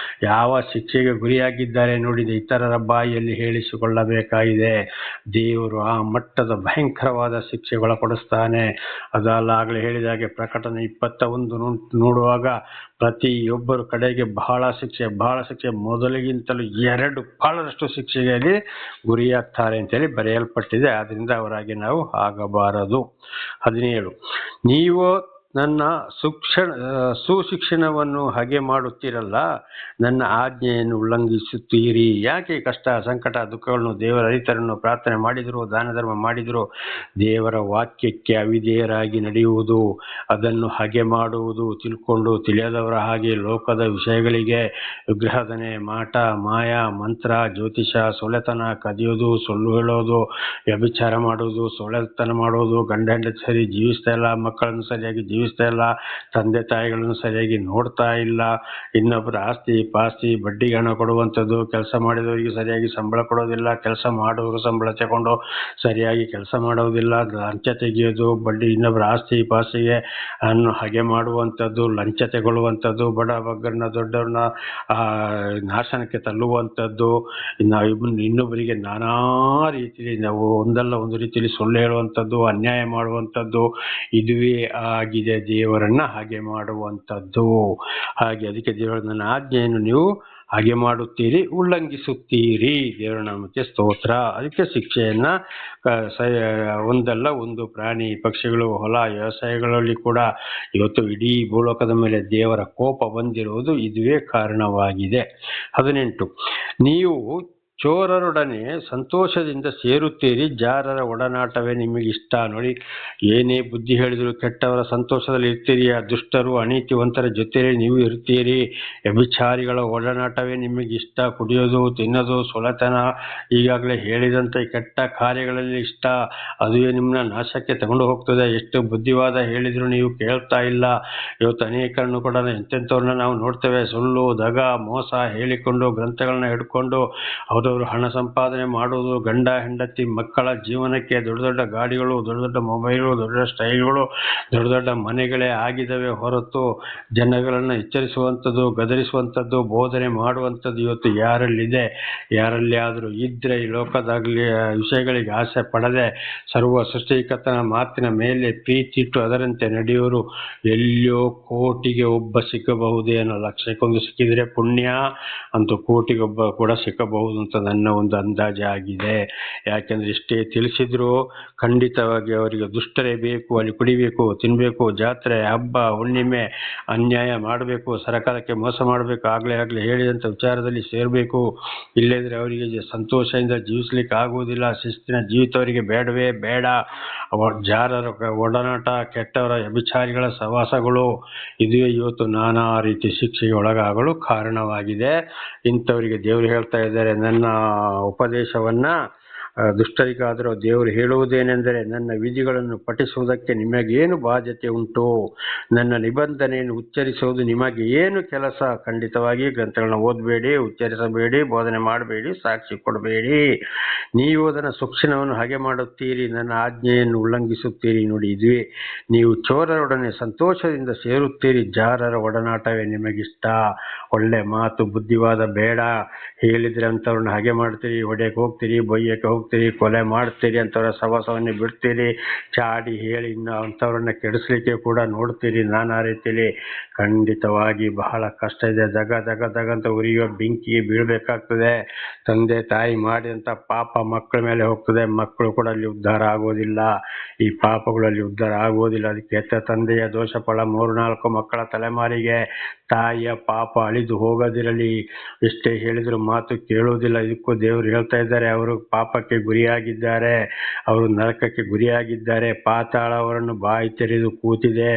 ಯಾವ ಶಿಕ್ಷೆಗೆ ಗುರಿಯಾಗಿದ್ದಾರೆ ನೋಡಿದೆ. ಇತರರ ಬಾಯಿಯಲ್ಲಿ ಹೇಳಿಸಿಕೊಳ್ಳಬೇಕಾಗಿದೆ. ದೇವರು ಆ ಮಟ್ಟದ ಭಯಂಕರವಾದ ಶಿಕ್ಷೆಗೊಳಪಡಿಸ್ತಾನೆ. ಅದಲ್ಲ ಆಗಲೇ ಹೇಳಿದ ಹಾಗೆ ಪ್ರಕಟಣೆ 21 ನೋಡುವಾಗ ಪ್ರತಿಯೊಬ್ಬರು ಕಡೆಗೆ ಬಹಳ ಶಿಕ್ಷೆ ಮೊದಲಿಗಿಂತಲೂ 2 ಪಾಲರಷ್ಟು ಶಿಕ್ಷೆಗೆ ಗುರಿಯಾಗ್ತಾರೆ ಅಂತೇಳಿ ಬರೆಯಲ್ಪಟ್ಟಿದೆ. ಆದ್ರಿಂದ ಅವರಾಗಿ ನಾವು ಆಗಬಾರದು. 17 ನೀವು ನನ್ನ ಸುಶಿಕ್ಷಣವನ್ನು ಹಾಗೆ ಮಾಡುತ್ತೀರಲ್ಲ, ನನ್ನ ಆಜ್ಞೆಯನ್ನು ಉಲ್ಲಂಘಿಸುತ್ತೀರಿ. ಯಾಕೆ ಕಷ್ಟ, ಸಂಕಟ, ದುಃಖಗಳನ್ನು ದೇವರ ರೈತರನ್ನು ಪ್ರಾರ್ಥನೆ ಮಾಡಿದ್ರು, ದಾನ ಧರ್ಮ ಮಾಡಿದ್ರು, ದೇವರ ವಾಕ್ಯಕ್ಕೆ ಅವಿಧೇಯರಾಗಿ ನಡೆಯುವುದು, ಅದನ್ನು ಹಾಗೆ ಮಾಡುವುದು, ತಿಳ್ಕೊಂಡು ತಿಳಿಯದವರ ಹಾಗೆ ಲೋಕದ ವಿಷಯಗಳಿಗೆ ವಿಗ್ರಹಧನೆ, ಮಾಟ, ಮಾಯ, ಮಂತ್ರ, ಜ್ಯೋತಿಷ, ಸೊಳ್ಳೆತನ, ಕದಿಯೋದು, ಸುಳ್ಳು ಹೇಳೋದು, ವ್ಯಭಿಚಾರ ಮಾಡೋದು, ಸೊಳ್ಳೆತನ ಮಾಡೋದು, ಗಂಡ ಹೆಂಡತಿ ಸರಿ ಜೀವಿಸ್ತಾ ಇಲ್ಲ, ಮಕ್ಕಳನ್ನು ಸರಿಯಾಗಿ ಜೀವಿಸ್ತಾ ಇಲ್ಲ, ತಂದೆ ತಾಯಿಗಳನ್ನು ಸರಿಯಾಗಿ ನೋಡ್ತಾ ಇಲ್ಲ, ಇನ್ನೊಬ್ಬರ ಆಸ್ತಿ ಪಾಸ್ತಿ ಬಡ್ಡಿಗೆ ಹಣ ಕೊಡುವಂಥದ್ದು, ಕೆಲಸ ಮಾಡಿದವರಿಗೆ ಸರಿಯಾಗಿ ಸಂಬಳ ಕೊಡೋದಿಲ್ಲ, ಕೆಲಸ ಮಾಡೋರು ಸಂಬಳ ತಗೊಂಡು ಸರಿಯಾಗಿ ಕೆಲಸ ಮಾಡೋದಿಲ್ಲ, ಲಂಚ ತೆಗೆಯೋದು, ಬಡ್ಡಿ ಇನ್ನೊಬ್ಬರ ಆಸ್ತಿ ಪಾಸ್ತಿಗೆ ಹಾಗೆ ಮಾಡುವಂಥದ್ದು, ಲಂಚ ತಗೊಳ್ಳುವಂಥದ್ದು, ಬಡ ಬಗ್ಗರನ್ನ ದೊಡ್ಡವ್ರನ್ನ ನಾಶನಕ್ಕೆ ತಳ್ಳುವಂಥದ್ದು, ಇನ್ನೊಬ್ಬರಿಗೆ ನಾನಾ ರೀತಿಯಲ್ಲಿ ನಾವು ಒಂದಲ್ಲ ಒಂದು ರೀತಿಯಲ್ಲಿ ಸುಳ್ಳು ಹೇಳುವಂಥದ್ದು, ಅನ್ಯಾಯ ಮಾಡುವಂಥದ್ದು, ಇದುವೇ ಆಗಿದೆ ದೇವರನ್ನ ಹಾಗೆ ಮಾಡುವಂಥದ್ದು. ಹಾಗೆ ಅದಕ್ಕೆ ದೇವರ ನನ್ನ ಆಜ್ಞೆಯನ್ನು ನೀವು ಹಾಗೆ ಮಾಡುತ್ತೀರಿ, ಉಲ್ಲಂಘಿಸುತ್ತೀರಿ. ದೇವರ ನಾಮಕ್ಕೆ ಸ್ತೋತ್ರ. ಅದಕ್ಕೆ ಶಿಕ್ಷೆಯನ್ನ ಒಂದಲ್ಲ ಒಂದು ಪ್ರಾಣಿ ಪಕ್ಷಿಗಳು ಹೊಲ ವ್ಯವಸಾಯಗಳಲ್ಲಿ ಕೂಡ ಇವತ್ತು ಇಡೀ ಭೂಲೋಕದ ಮೇಲೆ ದೇವರ ಕೋಪ ಬಂದಿರುವುದು ಇದುವೇ ಕಾರಣವಾಗಿದೆ. 18 ನೀವು ಚೋರರೊಡನೆ ಸಂತೋಷದಿಂದ ಸೇರುತ್ತೀರಿ, ಜಾರರ ಒಡನಾಟವೇ ನಿಮಗಿಷ್ಟ. ನೋಡಿ, ಏನೇ ಬುದ್ಧಿ ಹೇಳಿದ್ರು ಕೆಟ್ಟವರ ಸಂತೋಷದಲ್ಲಿ ಇರ್ತೀರಿ, ಆ ದುಷ್ಟರು ಅನೀತಿವಂತರ ಜೊತೆಯಲ್ಲಿ ನೀವು ಇರ್ತೀರಿ. ವ್ಯಭಿಚಾರಿಗಳ ಒಡನಾಟವೇ ನಿಮಗಿಷ್ಟ. ಕುಡಿಯೋದು, ತಿನ್ನೋದು, ಸೊಳೆತನ, ಈಗಾಗಲೇ ಹೇಳಿದಂಥ ಕೆಟ್ಟ ಕಾರ್ಯಗಳಲ್ಲಿ ಇಷ್ಟ. ಅದುವೇ ನಿಮ್ಮನ್ನ ನಾಶಕ್ಕೆ ತಗೊಂಡು ಹೋಗ್ತದೆ. ಎಷ್ಟು ಬುದ್ಧಿವಾದ ಹೇಳಿದ್ರು ನೀವು ಕೇಳ್ತಾ ಇಲ್ಲ. ಇವತ್ತು ಅನೇಕರನ್ನು ಕೂಡ ಎಂತೆಂಥವ್ರನ್ನ ನಾವು ನೋಡ್ತೇವೆ. ಸುಳ್ಳು, ದಗ, ಮೋಸ ಹೇಳಿಕೊಂಡು ಗ್ರಂಥಗಳನ್ನ ಹಿಡ್ಕೊಂಡು ಅವರವರು ಹಣ ಸಂಪಾದನೆ ಮಾಡೋದು, ಗಂಡ ಹೆಂಡತಿ ಮಕ್ಕಳ ಜೀವನಕ್ಕೆ ದೊಡ್ಡ ದೊಡ್ಡ ಗಾಡಿಗಳು, ದೊಡ್ಡ ದೊಡ್ಡ ಮೊಬೈಲು, ದೊಡ್ಡ ದೊಡ್ಡ ಸ್ಟೈಲ್ಗಳು, ದೊಡ್ಡ ದೊಡ್ಡ ಮನೆಗಳೇ ಆಗಿದ್ದಾವೆ ಹೊರತು ಜನಗಳನ್ನು ಎಚ್ಚರಿಸುವಂಥದ್ದು, ಗದರಿಸುವಂಥದ್ದು, ಬೋಧನೆ ಮಾಡುವಂಥದ್ದು ಇವತ್ತು ಯಾರಲ್ಲಿದೆ? ಯಾರಲ್ಲಿ ಆದರೂ ಇದ್ರೆ ಈ ಲೋಕದಾಗಲಿ ವಿಷಯಗಳಿಗೆ ಆಸೆ ಪಡದೆ ಸರ್ವ ಸೃಷ್ಟಿಕರ್ತನ ಮಾತಿನ ಮೇಲೆ ಪ್ರೀತಿ ಇಟ್ಟು ಅದರಂತೆ ನಡೆಯೋರು ಎಲ್ಲಿಯೋ ಕೋಟಿಗೆ ಒಬ್ಬ ಸಿಕ್ಕಬಹುದೇ ಅನ್ನೋ ಲಕ್ಷಕ್ಕೊಂದು ಸಿಕ್ಕಿದ್ರೆ ಪುಣ್ಯ, ಅಂತೂ ಕೋಟಿಗೊಬ್ಬ ಕೂಡ ಸಿಕ್ಕಬಹುದು ಅಂತ ನನ್ನ ಒಂದು ಅಂದಾಜಾಗಿದೆ. ಯಾಕೆಂದ್ರೆ ಇಷ್ಟೇ ತಿಳಿಸಿದ್ರು ಖಂಡಿತವಾಗಿ ಅವರಿಗೆ ದುಷ್ಟರೇ ಬೇಕು, ಅಲ್ಲಿ ಕುಡಿಬೇಕು, ತಿನ್ಬೇಕು, ಜಾತ್ರೆ, ಹಬ್ಬ, ಹುಣ್ಣಿಮೆ, ಅನ್ಯಾಯ ಮಾಡಬೇಕು, ಸರ್ಕಾರಕ್ಕೆ ಮೋಸ ಮಾಡಬೇಕು, ಆಗಲೇ ಹೇಳಿದಂಥ ವಿಚಾರದಲ್ಲಿ ಸೇರಬೇಕು. ಇಲ್ಲದ್ರೆ ಅವರಿಗೆ ಸಂತೋಷದಿಂದ ಜೀವಿಸ್ಲಿಕ್ಕೆ ಆಗುವುದಿಲ್ಲ. ಶಿಸ್ತಿನ ಜೀವಿತ ಅವರಿಗೆ ಬೇಡವೇ ಬೇಡ. ಜಾರರ ಒಡನಾಟ, ಕೆಟ್ಟವರ ವ್ಯಭಿಚಾರಿಗಳ ಸವಾಸಗಳು, ಇದುವೇ ಇವತ್ತು ನಾನಾ ರೀತಿ ಶಿಕ್ಷೆಗೆ ಒಳಗಾಗಲು ಕಾರಣವಾಗಿದೆ. ಇಂಥವರಿಗೆ ದೇವರು ಹೇಳ್ತಾ ಇದ್ದಾರೆ, ನನ್ನ ಉಪದೇಶವನ್ನ ದುಷ್ಟರಿಗಾದರೂ ದೇವರು ಹೇಳುವುದೇನೆಂದರೆ, ನನ್ನ ವಿಧಿಗಳನ್ನು ಪಠಿಸುವುದಕ್ಕೆ ನಿಮಗೇನು ಬಾಧ್ಯತೆ ಉಂಟು? ನನ್ನ ನಿಬಂಧನೆಯನ್ನು ಉಚ್ಚರಿಸುವುದು ನಿಮಗೆ ಏನು ಕೆಲಸ? ಖಂಡಿತವಾಗಿ ಗ್ರಂಥಗಳನ್ನ ಓದಬೇಡಿ, ಉಚ್ಚರಿಸಬೇಡಿ, ಬೋಧನೆ ಮಾಡಬೇಡಿ, ಸಾಕ್ಷಿ ಕೊಡಬೇಡಿ. ನೀವು ಅದನ್ನು ಶಿಕ್ಷಣವನ್ನು ಹಾಗೆ ಮಾಡುತ್ತೀರಿ, ನನ್ನ ಆಜ್ಞೆಯನ್ನು ಉಲ್ಲಂಘಿಸುತ್ತೀರಿ. ನೋಡಿ, ಇದುವೇ ನೀವು ಚೋರರೊಡನೆ ಸಂತೋಷದಿಂದ ಸೇರುತ್ತೀರಿ, ಜಾರರ ಒಡನಾಟವೇ ನಿಮಗಿಷ್ಟ. ಒಳ್ಳೆ ಮಾತು, ಬುದ್ಧಿವಾದ ಬೇಡ. ಹೇಳಿದ್ರೆ ಅಂಥವ್ರನ್ನ ಹಾಗೆ ಮಾಡ್ತೀರಿ, ಹೊಡೆಯಕ್ಕೆ ಹೋಗ್ತೀರಿ, ಬೊಯ್ಯಕ್ಕೆ ಹೋಗ್ತೀರಿ, ಹೋಗ್ತೀರಿ, ಕೊಲೆ ಮಾಡ್ತೀರಿ, ಅಂಥವ್ರ ಸಹವಾಸವನ್ನೇ ಬಿಡ್ತೀರಿ, ಚಾಡಿ ಹೇಳಿ ಇನ್ನು ಅಂಥವ್ರನ್ನ ಕೆಡಿಸ್ಲಿಕ್ಕೆ ಕೂಡ ನೋಡ್ತೀರಿ ನಾನಾ ರೀತಿಯಲ್ಲಿ. ಖಂಡಿತವಾಗಿ ಬಹಳ ಕಷ್ಟ ಇದೆ. ದಗ ಅಂತ ಉರಿಯುವ ಬೆಂಕಿಗೆ ಬೀಳಬೇಕಾಗ್ತದೆ. ತಂದೆ ತಾಯಿ ಮಾಡಿದಂಥ ಪಾಪ ಮಕ್ಕಳ ಮೇಲೆ ಹೋಗ್ತದೆ. ಮಕ್ಕಳು ಕೂಡ ಅಲ್ಲಿ ಉದ್ಧಾರ ಆಗೋದಿಲ್ಲ. ಈ ಪಾಪಗಳಲ್ಲಿ ಉದ್ಧಾರ ಆಗೋದಿಲ್ಲ. ಅದಕ್ಕೆ ಹೆತ್ತ ತಂದೆಯ ದೋಷ ಫಲ 3-4 ಮಕ್ಕಳ ತಲೆಮಾರಿಗೆ. ತಾಯಿಯ ಪಾಪ ಅಳಿದು ಹೋಗದಿರಲಿ. ಎಷ್ಟೇ ಹೇಳಿದ್ರು ಮಾತು ಕೇಳೋದಿಲ್ಲ. ಇದಕ್ಕೂ ದೇವರು ಹೇಳ್ತಾ ಇದ್ದಾರೆ, ಅವರು ಪಾಪಕ್ಕೆ ಗುರಿಯಾಗಿದ್ದಾರೆ, ಅವರು ನರಕಕ್ಕೆ ಗುರಿಯಾಗಿದ್ದಾರೆ. ಪಾತಾಳ ಅವರನ್ನು ಬಾಯಿ ತೆರೆದು ಕೂತಿದೆ.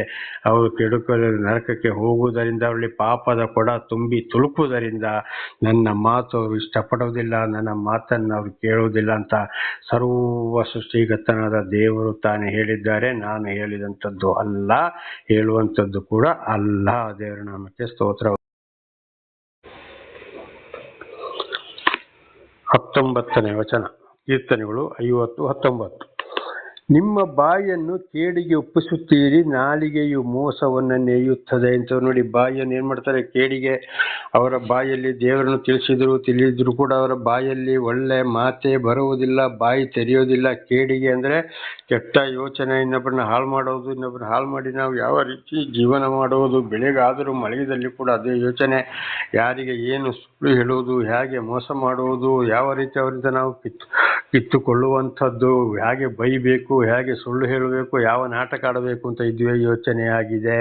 ಅವರು ಕೆಡುಕಲು ನರಕಕ್ಕೆ ಹೋಗುವುದರಿಂದ, ಅವರಲ್ಲಿ ಪಾಪದ ಕೊಡ ತುಂಬಿ ತುಳುಕುವುದರಿಂದ ನನ್ನ ಮಾತು ಅವರು ಇಷ್ಟಪಡೋದಿಲ್ಲ, ನನ್ನ ಮಾತನ್ನು ಅವರು ಕೇಳುವುದಿಲ್ಲ ಅಂತ ಸರ್ವ ಸೃಷ್ಟಿಗತನಾದ ದೇವರು ತಾನೇ ಹೇಳಿದ್ದಾರೆ. ನಾನು ಹೇಳಿದಂಥದ್ದು ಅಲ್ಲ, ಹೇಳುವಂಥದ್ದು ಕೂಡ ಅಲ್ಲ. ದೇವರ ನಾಮಕ್ಕೆ ಸ್ತೋತ್ರ. 19ನೇ ವಚನ, ಕೀರ್ತನೆಗಳು 50:19. ನಿಮ್ಮ ಬಾಯನ್ನು ಕೇಡಿಗೆ ಒಪ್ಪಿಸುತ್ತೀರಿ, ನಾಲಿಗೆಯು ಮೋಸವನ್ನು ನೇಯುತ್ತದೆ ಅಂತ. ನೋಡಿ, ಬಾಯಿಯನ್ನು ಏನ್ ಮಾಡ್ತಾರೆ? ಕೇಡಿಗೆ. ಅವರ ಬಾಯಲ್ಲಿ ದೇವರನ್ನು ತಿಳಿದಿದ್ರು ಕೂಡ ಅವರ ಬಾಯಲ್ಲಿ ಒಳ್ಳೆ ಮಾತೇ ಬರುವುದಿಲ್ಲ, ಬಾಯಿ ತೆರೆಯೋದಿಲ್ಲ. ಕೇಡಿಗೆ ಅಂದ್ರೆ ಕೆಟ್ಟ ಯೋಚನೆ, ಇನ್ನೊಬ್ಬರನ್ನ ಹಾಳು ಮಾಡೋದು, ಇನ್ನೊಬ್ಬರನ್ನ ಹಾಳು ಮಾಡಿ ನಾವು ಯಾವ ರೀತಿ ಜೀವನ ಮಾಡುವುದು. ಬೆಳೆಗಾದರೂ ಮಳೆಯಲ್ಲಿ ಕೂಡ ಅದೇ ಯೋಚನೆ. ಯಾರಿಗೆ ಏನು ಸುಳ್ಳು ಹೇಳುವುದು, ಹೇಗೆ ಮೋಸ ಮಾಡುವುದು, ಯಾವ ರೀತಿ ಅವರಿಂದ ನಾವು ಕಿತ್ತುಕೊಳ್ಳುವಂಥದ್ದು, ಹೇಗೆ ಬೈಬೇಕು, ಹೇಗೆ ಸುಳ್ಳು ಹೇಳಬೇಕು, ಯಾವ ನಾಟಕ ಆಡಬೇಕು ಅಂತ ಇದುವೇ ಯೋಚನೆ ಆಗಿದೆ.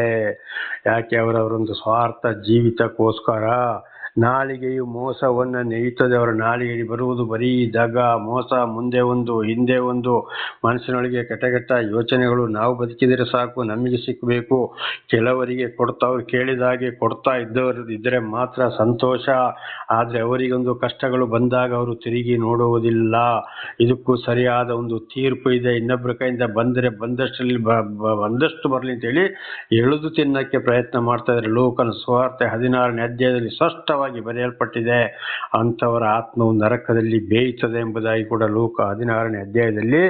ಯಾಕೆ? ಅವರವರೊಂದು ಸ್ವಾರ್ಥ ಜೀವಿತಕ್ಕೋಸ್ಕರ. ನಾಲಿಗೆಯು ಮೋಸವನ್ನು ನೇಯುತ್ತದೆ. ಅವರ ನಾಲಿಗೆಯಲ್ಲಿ ಬರುವುದು ಬರೀ ದಗ, ಮೋಸ, ಮುಂದೆ ಒಂದು ಹಿಂದೆ ಒಂದು. ಮನಸ್ಸಿನೊಳಗೆ ಕೆಟ್ಟ ಯೋಚನೆಗಳು. ನಾವು ಬದುಕಿದರೆ ಸಾಕು, ನಮಗೆ ಸಿಕ್ಕಬೇಕು. ಕೆಲವರಿಗೆ ಅವ್ರು ಕೇಳಿದಾಗೆ ಕೊಡ್ತಾ ಇದ್ದರೆ ಮಾತ್ರ ಸಂತೋಷ. ಆದರೆ ಅವರಿಗೊಂದು ಕಷ್ಟಗಳು ಬಂದಾಗ ಅವರು ತಿರುಗಿ ನೋಡುವುದಿಲ್ಲ. ಇದಕ್ಕೂ ಸರಿಯಾದ ಒಂದು ತೀರ್ಪು ಇದೆ. ಇನ್ನೊಬ್ಬರ ಕೈಯಿಂದ ಬಂದರೆ ಬಂದಷ್ಟು ಬರಲಿ ಅಂತೇಳಿ ಎಳೆದು ತಿನ್ನಕ್ಕೆ ಪ್ರಯತ್ನ ಮಾಡ್ತಾ ಇದ್ದಾರೆ. ಲೂಕನ ಸುವಾರ್ತೆ 16ನೇ ಅಧ್ಯಾಯದಲ್ಲಿ ಸ್ಪಷ್ಟವಾಗಿ ಬರೆಯಲ್ಪಟ್ಟಿದೆ. ಅಂಥವರ ಆತ್ಮವು ನರಕದಲ್ಲಿ ಬೇಯುತ್ತದೆ ಎಂಬುದಾಗಿ ಕೂಡ ಲೂಕ 16ನೇ ಅಧ್ಯಾಯದಲ್ಲಿ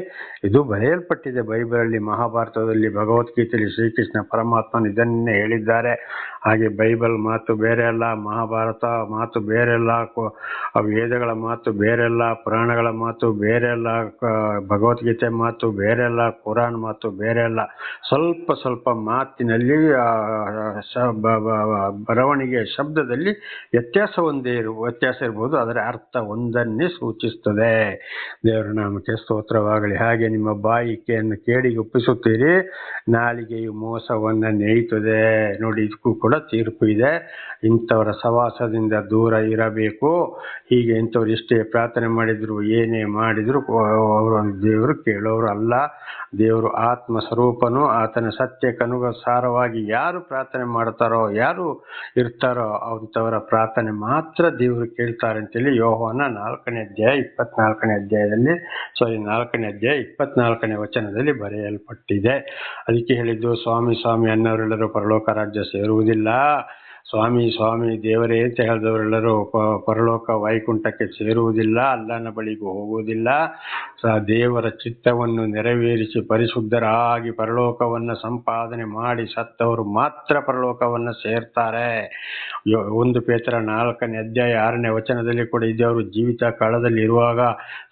ಇದು ಬರೆಯಲ್ಪಟ್ಟಿದೆ. ಬೈಬಲಲ್ಲಿ, ಮಹಾಭಾರತದಲ್ಲಿ, ಭಗವದ್ಗೀತೆಯಲ್ಲಿ ಶ್ರೀಕೃಷ್ಣ ಪರಮಾತ್ಮನು ಇದನ್ನೇ ಹೇಳಿದ್ದಾರೆ. ಹಾಗೆ ಬೈಬಲ್ ಮಾತು ಬೇರೆ ಅಲ್ಲ, ಮಹಾಭಾರತ ಮಾತು ಬೇರೆ ಅಲ್ಲ, ವೇದಗಳ ಮಾತು ಬೇರೆ ಅಲ್ಲ, ಪುರಾಣಗಳ ಮಾತು ಬೇರೆ ಅಲ್ಲ, ಭಗವದ್ಗೀತೆ ಮಾತು ಬೇರೆ ಅಲ್ಲ, ಕುರಾನ್ ಮಾತು ಬೇರೆ ಅಲ್ಲ. ಸ್ವಲ್ಪ ಮಾತಿನಲ್ಲಿ, ಬರವಣಿಗೆ ಶಬ್ದದಲ್ಲಿ ವ್ಯತ್ಯಾಸ ಇರಬಹುದು, ಅದರ ಅರ್ಥ ಒಂದನ್ನೇ ಸೂಚಿಸುತ್ತದೆ. ದೇವರ ನಾಮಕ್ಕೆ ಸ್ತೋತ್ರವಾಗಲಿ. ಹಾಗೆ ನಿಮ್ಮ ಬಾಯಿಕೆಯನ್ನು ಕೇಡಿಗೆ ಒಪ್ಪಿಸುತ್ತೀರಿ, ನಾಲಿಗೆಯು ಮೋಸವನ್ನು ನೇಯುತ್ತದೆ. ನೋಡಿ, ಇದಕ್ಕೂ ಕೂಡ ತೀರ್ಪು ಇದೆ. ಇಂಥವರ ಸವಾಸದಿಂದ ದೂರ ಇರಬೇಕು. ಹೀಗೆ ಇಂಥವ್ರು ಎಷ್ಟೇ ಪ್ರಾರ್ಥನೆ ಮಾಡಿದ್ರು, ಏನೇ ಮಾಡಿದ್ರು ಅವರು ದೇವರು ಕೇಳೋರು ಅಲ್ಲ. ದೇವರು ಆತ್ಮ ಸ್ವರೂಪನು. ಆತನ ಸತ್ಯಕ್ಕನುಸಾರವಾಗಿ ಯಾರು ಪ್ರಾರ್ಥನೆ ಮಾಡ್ತಾರೋ, ಯಾರು ಇರ್ತಾರೋ ಅಂಥವರ ಪ್ರಾರ್ಥನೆ ಮಾತ್ರ ದೇವರು ಕೇಳ್ತಾರೆ ಅಂತೇಳಿ ಯೋಹಾನ 4ನೇ ಅಧ್ಯಾಯ 24ನೇ ವಚನದಲ್ಲಿ ಬರೆಯಲ್ಪಟ್ಟಿದೆ. ಅದಕ್ಕೆ ಹೇಳಿದ್ದು, ಸ್ವಾಮಿ ಸ್ವಾಮಿ ಅನ್ನೋರೆಲ್ಲರೂ ಪರಲೋಕ ರಾಜ್ಯ ಸೇರುವುದಿಲ್ಲ. ಸ್ವಾಮಿ ಸ್ವಾಮಿ ದೇವರೇ ಅಂತ ಹೇಳಿದವರೆಲ್ಲರೂ ಪರಲೋಕ ವೈಕುಂಠಕ್ಕೆ ಸೇರುವುದಿಲ್ಲ, ಅಲ್ಲನ ಬಳಿಗೂ ಹೋಗುವುದಿಲ್ಲ. ದೇವರ ಚಿತ್ತವನ್ನು ನೆರವೇರಿಸಿ ಪರಿಶುದ್ಧರಾಗಿ ಪರಲೋಕವನ್ನು ಸಂಪಾದನೆ ಮಾಡಿ ಸತ್ತವರು ಮಾತ್ರ ಪರಲೋಕವನ್ನು ಸೇರ್ತಾರೆ. 1 ಪೇತ್ರ 4ನೇ ಅಧ್ಯಾಯ 6ನೇ ವಚನದಲ್ಲಿ ಕೂಡ ಇದೆ. ಅವರು ಜೀವಿತ ಕಾಲದಲ್ಲಿ ಇರುವಾಗ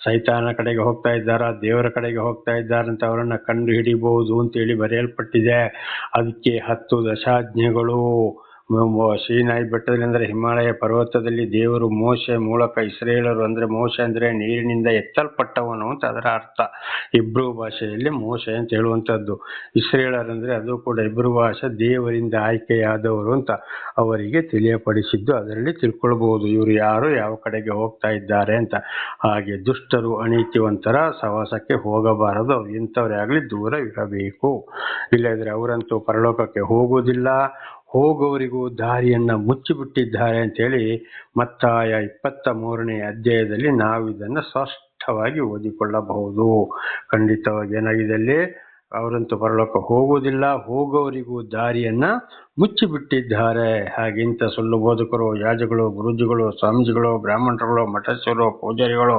ಸೈತಾನ ಕಡೆಗೆ ಹೋಗ್ತಾ ಇದ್ದಾರಾ, ದೇವರ ಕಡೆಗೆ ಹೋಗ್ತಾ ಇದ್ದಾರಂತ ಅವರನ್ನ ಕಂಡು ಹಿಡಿಬಹುದು ಅಂತೇಳಿ ಬರೆಯಲ್ಪಟ್ಟಿದೆ. ಅದಕ್ಕೆ 10 ದಶಾಜ್ಞೆಗಳು. ಸೀನಾಯಿ ಬೆಟ್ಟದಲ್ಲಿ ಅಂದರೆ ಹಿಮಾಲಯ ಪರ್ವತದಲ್ಲಿ ದೇವರು ಮೋಶೆ ಮೂಲಕ ಇಸ್ರೇಲರು, ಅಂದ್ರೆ ಮೋಶೆ ಅಂದ್ರೆ ನೀರಿನಿಂದ ಎತ್ತಲ್ಪಟ್ಟವನು ಅಂತ ಅದರ ಅರ್ಥ. ಇಬ್ರು ಭಾಷೆಯಲ್ಲಿ ಮೋಶೆ ಅಂತ ಹೇಳುವಂಥದ್ದು. ಇಸ್ರೇಲರ್ ಅಂದ್ರೆ ಅದು ಕೂಡ ಇಬ್ರು ಭಾಷೆ, ದೇವರಿಂದ ಆಯ್ಕೆಯಾದವರು ಅಂತ ಅವರಿಗೆ ತಿಳಿಯಪಡಿಸಿದ್ದು. ಅದರಲ್ಲಿ ತಿಳ್ಕೊಳ್ಬಹುದು ಇವರು ಯಾರು, ಯಾವ ಕಡೆಗೆ ಹೋಗ್ತಾ ಇದ್ದಾರೆ ಅಂತ. ಹಾಗೆ ದುಷ್ಟರು, ಅನೀತಿವಂತರ ಸವಾಸಕ್ಕೆ ಹೋಗಬಾರದು. ಅವ್ರು ಎಂಥವರೇ ಆಗಲಿ ದೂರ ಇರಬೇಕು. ಇಲ್ಲದ್ರೆ ಅವರಂತೂ ಪರಲೋಕಕ್ಕೆ ಹೋಗುವುದಿಲ್ಲ. ಹೋಗುವವರಿಗೂ ದಾರಿಯನ್ನ ಮುಚ್ಚಿಬಿಟ್ಟಿದ್ದಾರೆ ಅಂತೇಳಿ ಮತ್ತಾಯ 23ನೇ ಅಧ್ಯಾಯದಲ್ಲಿ ನಾವು ಇದನ್ನು ಸ್ಪಷ್ಟವಾಗಿ ಓದಿಕೊಳ್ಳಬಹುದು. ಖಂಡಿತವಾಗಿ ಏನಾಗಿದೆ ಅಲ್ಲಿ, ಅವರಂತೂ ಪರಲೋಕ ಹೋಗುವುದಿಲ್ಲ, ಹೋಗೋವರಿಗೂ ದಾರಿಯನ್ನ ಮುಚ್ಚಿಬಿಟ್ಟಿದ್ದಾರೆ. ಹಾಗಿಂತ ಸುಳ್ಳು ಬೋಧಕರು, ಯಾಜಕರು, ಗುರುಜಿಗಳು, ಸ್ವಾಮೀಜಿಗಳು, ಬ್ರಾಹ್ಮಣರುಗಳು, ಮಠಸ್ಥರು, ಪೂಜಾರಿಗಳು,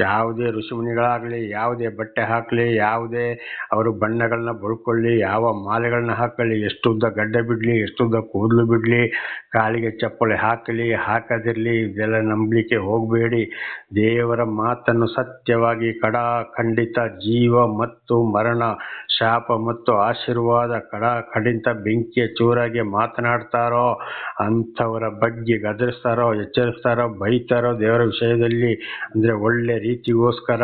ಯಾವುದೇ ಋಷಿಮುನಿಗಳಾಗಲಿ, ಯಾವುದೇ ಬಟ್ಟೆ ಹಾಕಲಿ, ಯಾವುದೇ ಅವರು ಬಣ್ಣಗಳನ್ನ ಬಳ್ಕೊಳ್ಳಿ, ಯಾವ ಮಾಲೆಗಳನ್ನ ಹಾಕಲಿ, ಎಷ್ಟುದ್ದ ಗಡ್ಡೆ ಬಿಡಲಿ, ಎಷ್ಟುದ್ದ ಕೂದಲು ಬಿಡಲಿ, ಕಾಲಿಗೆ ಚಪ್ಪಲಿ ಹಾಕಲಿ ಹಾಕದಿರಲಿ, ಇದೆಲ್ಲ ನಂಬಲಿಕ್ಕೆ ಹೋಗಬೇಡಿ. ದೇವರ ಮಾತನ್ನು ಸತ್ಯವಾಗಿ ಖಂಡಿತ ಜೀವ ಮತ್ತು ಮರಣ, ಶಾಪ ಮತ್ತು ಆಶೀರ್ವಾದ ಖಂಡಿತ ಬೆಂಕಿಯ ಚೂರಾಗಿ ಮಾತನಾಡ್ತಾರೋ ಅಂಥವರ ಬಗ್ಗೆ ಗದರಿಸ್ತಾರೋ, ಎಚ್ಚರಿಸ್ತಾರೋ, ಬೈತಾರೋ ದೇವರ ವಿಷಯದಲ್ಲಿ, ಅಂದರೆ ಒಳ್ಳೆ ರೀತಿಗೋಸ್ಕರ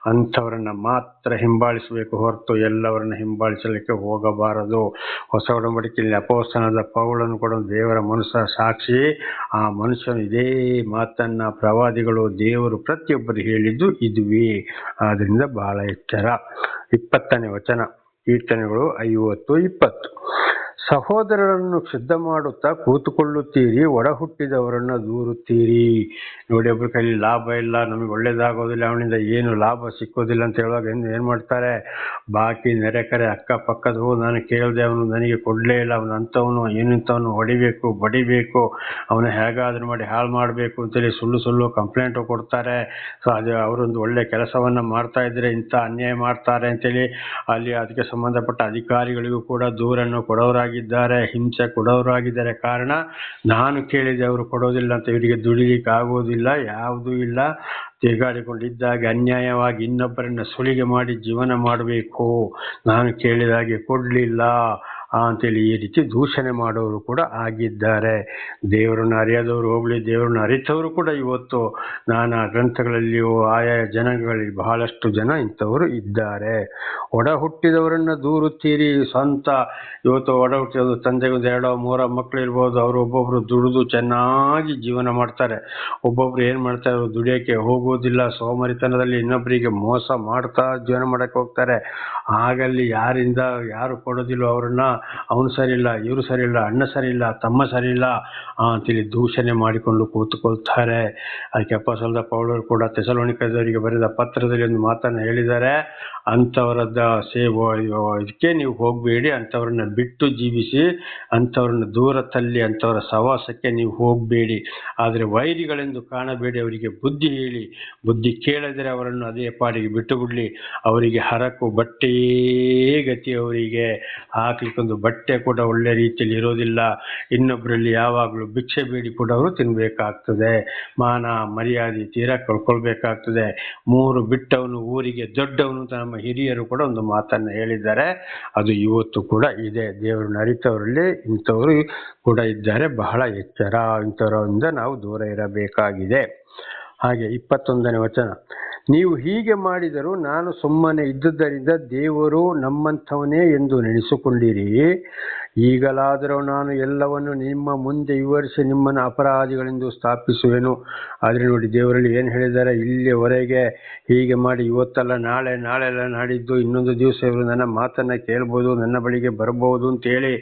ಅಂಥವ್ರನ್ನ ಮಾತ್ರ ಹಿಂಬಾಲಿಸಬೇಕು ಹೊರತು ಎಲ್ಲವರನ್ನ ಹಿಂಬಾಲಿಸಲಿಕ್ಕೆ ಹೋಗಬಾರದು. ಹೊಸ ಒಡಂಬಡಿಕೆಯಲ್ಲಿ ಅಪೊಸ್ತಲನಾದ ಪೌಲನು ಕೂಡ ದೇವರ ಮನುಷ್ಯ ಸಾಕ್ಷಿ. ಆ ಮನುಷ್ಯನು ಇದೇ ಮಾತನ್ನ ಪ್ರವಾದಿಗಳು, ದೇವರು ಪ್ರತಿಯೊಬ್ಬರು ಹೇಳಿದ್ದು ಇದುವೇ. ಆದ್ರಿಂದ ಬಹಳ ಎಚ್ಚರ. 20ನೇ ವಚನ, ಕೀರ್ತನೆಗಳು 50:20. ಸಹೋದರರನ್ನು ಶುದ್ಧ ಮಾಡುತ್ತಾ ಕೂತುಕೊಳ್ಳುತ್ತೀರಿ, ಒಡ ಹುಟ್ಟಿದವರನ್ನು ದೂರುತ್ತೀರಿ. ನೋಡಿ, ಒಬ್ಬರ ಕೈಲಿ ಲಾಭ ಇಲ್ಲ, ನಮಗೆ ಒಳ್ಳೇದಾಗೋದಿಲ್ಲ, ಅವನಿಂದ ಏನು ಲಾಭ ಸಿಕ್ಕೋದಿಲ್ಲ ಅಂತ ಹೇಳುವಾಗ ಏನು ಮಾಡ್ತಾರೆ, ಬಾಕಿ ನೆರೆಕರೆ ಅಕ್ಕಪಕ್ಕದವು, ನಾನು ಕೇಳಿದೆ, ಅವನು ನನಗೆ ಕೊಡಲೇ ಇಲ್ಲ, ಅವನು ಅಂಥವನು ಏನಿಂಥವನು, ಹೊಡಿಬೇಕು ಬಡಿಬೇಕು, ಅವನು ಹೇಗಾದ್ರೂ ಮಾಡಿ ಹಾಳು ಮಾಡಬೇಕು ಅಂತೇಳಿ ಸುಳ್ಳು ಕಂಪ್ಲೇಂಟು ಕೊಡ್ತಾರೆ. ಸೊ ಅದು ಅವರೊಂದು ಒಳ್ಳೆ ಕೆಲಸವನ್ನು ಮಾಡ್ತಾ ಇದ್ರೆ ಇಂಥ ಅನ್ಯಾಯ ಮಾಡ್ತಾರೆ ಅಂತೇಳಿ ಅಲ್ಲಿ ಅದಕ್ಕೆ ಸಂಬಂಧಪಟ್ಟ ಅಧಿಕಾರಿಗಳಿಗೂ ಕೂಡ ದೂರನ್ನು ಕೊಡೋರಾಗಿದ್ದಾರೆ, ಹಿಂಸೆ ಕೊಡೋರಾಗಿದ್ದಾರೆ. ಕಾರಣ, ನಾನು ಕೇಳಿದೆ ಅವರು ಕೊಡೋದಿಲ್ಲ ಅಂತ, ಇವರಿಗೆ ದುಡಿಲಿಕ್ಕೆ ಆಗೋದಿಲ್ಲ, ಯಾವುದೂ ಇಲ್ಲ, ತಿರುಗಾಡಿಕೊಂಡಿದ್ದಾಗೆ ಅನ್ಯಾಯವಾಗಿ ಇನ್ನೊಬ್ಬರನ್ನ ಸುಲಿಗೆ ಮಾಡಿ ಜೀವನ ಮಾಡಬೇಕು, ನಾನು ಕೇಳಿದಾಗೆ ಕೊಡಲಿಲ್ಲ ಅಂತೇಳಿ ಈ ರೀತಿ ದೂಷಣೆ ಮಾಡೋರು ಕೂಡ ಆಗಿದ್ದಾರೆ. ದೇವರನ್ನು ಅರಿಯದವರು ಹೋಗಲಿ, ದೇವರನ್ನು ಅರಿತವರು ಕೂಡ ಇವತ್ತು ನಾನಾ ಗ್ರಂಥಗಳಲ್ಲಿಯೂ ಆಯಾ ಜನಾಂಗಗಳಲ್ಲಿ ಬಹಳಷ್ಟು ಜನ ಇಂಥವರು ಇದ್ದಾರೆ. ಒಡ ಹುಟ್ಟಿದವರನ್ನು ದೂರುತ್ತೀರಿ. ಸ್ವಂತ ಇವತ್ತು ಒಡ ಹುಟ್ಟಿದ ತಂದೆಗೆ 2-3 ಮಕ್ಕಳು ಇರ್ಬೋದು, ಅವರು ಒಬ್ಬೊಬ್ರು ದುಡಿದು ಚೆನ್ನಾಗಿ ಜೀವನ ಮಾಡ್ತಾರೆ. ಒಬ್ಬೊಬ್ರು ಏನು ಮಾಡ್ತಾರೆ, ದುಡಿಯೋಕ್ಕೆ ಹೋಗೋದಿಲ್ಲ, ಸೋಮರಿತನದಲ್ಲಿ ಇನ್ನೊಬ್ಬರಿಗೆ ಮೋಸ ಮಾಡ್ತಾ ಜೀವನ ಮಾಡಕ್ಕೆ ಹೋಗ್ತಾರೆ. ಆಗಲ್ಲಿ ಯಾರು ಕೊಡೋದಿಲ್ಲ ಅವ್ರನ್ನ, ಅವನು ಸರಿ ಇಲ್ಲ, ಇವರು ಸರಿ ಇಲ್ಲ, ಅಣ್ಣ ಸರಿ ಇಲ್ಲ, ತಮ್ಮ ಸರಿ ಇಲ್ಲ ಅಂತೇಳಿ ದೂಷಣೆ ಮಾಡಿಕೊಂಡು ಕೂತ್ಕೊಳ್ತಾರೆ. ಅದಕ್ಕೆ ಅಪೊಸ್ತಲನಾದ ಪೌಲರು ಕೂಡ ಥೆಸಲೋನಿಕದವರಿಗೆ ಬರೆದ ಪತ್ರದಲ್ಲಿ ಒಂದು ಮಾತನ್ನು ಹೇಳಿದ್ದಾರೆ, ಅಂಥವರದ್ದ ಇದಕ್ಕೆ ನೀವು ಹೋಗಬೇಡಿ, ಅಂಥವ್ರನ್ನ ಬಿಟ್ಟು ಜೀವಿಸಿ, ಅಂಥವ್ರನ್ನ ದೂರ ತಳ್ಳಿ, ಅಂಥವರ ಸವಾಸಕ್ಕೆ ನೀವು ಹೋಗಬೇಡಿ. ಆದರೆ ವೈರಿಗಳೆಂದು ಕಾಣಬೇಡಿ, ಅವರಿಗೆ ಬುದ್ಧಿ ಹೇಳಿ, ಬುದ್ಧಿ ಕೇಳಿದರೆ ಅವರನ್ನು ಅದೇ ಪಾಡಿಗೆ ಬಿಟ್ಟು ಬಿಡಲಿ. ಅವರಿಗೆ ಹರಕು ಬಟ್ಟೆಯೇ ಗತಿ, ಅವರಿಗೆ ಹಾಕ್ಲಿಕ್ಕೊಂದು ಬಟ್ಟೆ ಕೂಡ ಒಳ್ಳೆ ರೀತಿಯಲ್ಲಿ ಇರೋದಿಲ್ಲ. ಇನ್ನೊಬ್ಬರಲ್ಲಿ ಯಾವಾಗಲೂ ಭಿಕ್ಷೆ ಬೇಡಿ ಕೂಡ ಅವರು ತಿನ್ನಬೇಕಾಗ್ತದೆ. ಮಾನ ಮರ್ಯಾದೆ ತೀರಾ ಕಳ್ಕೊಳ್ಬೇಕಾಗ್ತದೆ. 3 ಬಿಟ್ಟವನು ಊರಿಗೆ ದೊಡ್ಡವನು ಅಂತ ನಮ್ಮ ಹಿರಿಯರು ಕೂಡ ಒಂದು ಮಾತನ್ನು ಹೇಳಿದ್ದಾರೆ. ಅದು ಇವತ್ತು ಕೂಡ ಇದೆ. ದೇವರನ್ನು ಅರಿತವರಲ್ಲಿ ಇಂಥವರು ಕೂಡ ಇದ್ದಾರೆ. ಬಹಳ ಎಚ್ಚರ, ಇಂಥವರಿಂದ ನಾವು ದೂರ ಇರಬೇಕಾಗಿದೆ. ಹಾಗೆ 21ನೇ ವಚನ, ನೀವು ಹೀಗೆ ಮಾಡಿದರೂ ನಾನು ಸುಮ್ಮನೆ ಇದ್ದುದರಿಂದ ದೇವರು ನಮ್ಮಂಥವನೇ ಎಂದು ನೆನೆಸಿಕೊಂಡಿರಿ. ಈಗಲಾದರೂ ನಾನು ಎಲ್ಲವನ್ನು ನಿಮ್ಮ ಮುಂದೆ ವಿವರಿಸಿ ನಿಮ್ಮನ್ನು ಅಪರಾಧಿಗಳೆಂದು ಸ್ಥಾಪಿಸುವೆನು. ಆದರೆ ನೋಡಿ, ದೇವರಲ್ಲಿ ಏನು ಹೇಳಿದ್ದಾರೆ, ಇಲ್ಲಿವರೆಗೆ ಹೀಗೆ ಮಾಡಿ ಇವತ್ತಲ್ಲ ನಾಳೆ, ನಾಳೆಲ್ಲ ನಾಡಿದ್ದು, ಇನ್ನೊಂದು ದಿವಸ ಇವರು ನನ್ನ ಮಾತನ್ನು ಕೇಳ್ಬೋದು, ನನ್ನ ಬಳಿಗೆ ಬರ್ಬೋದು ಅಂತೇಳಿ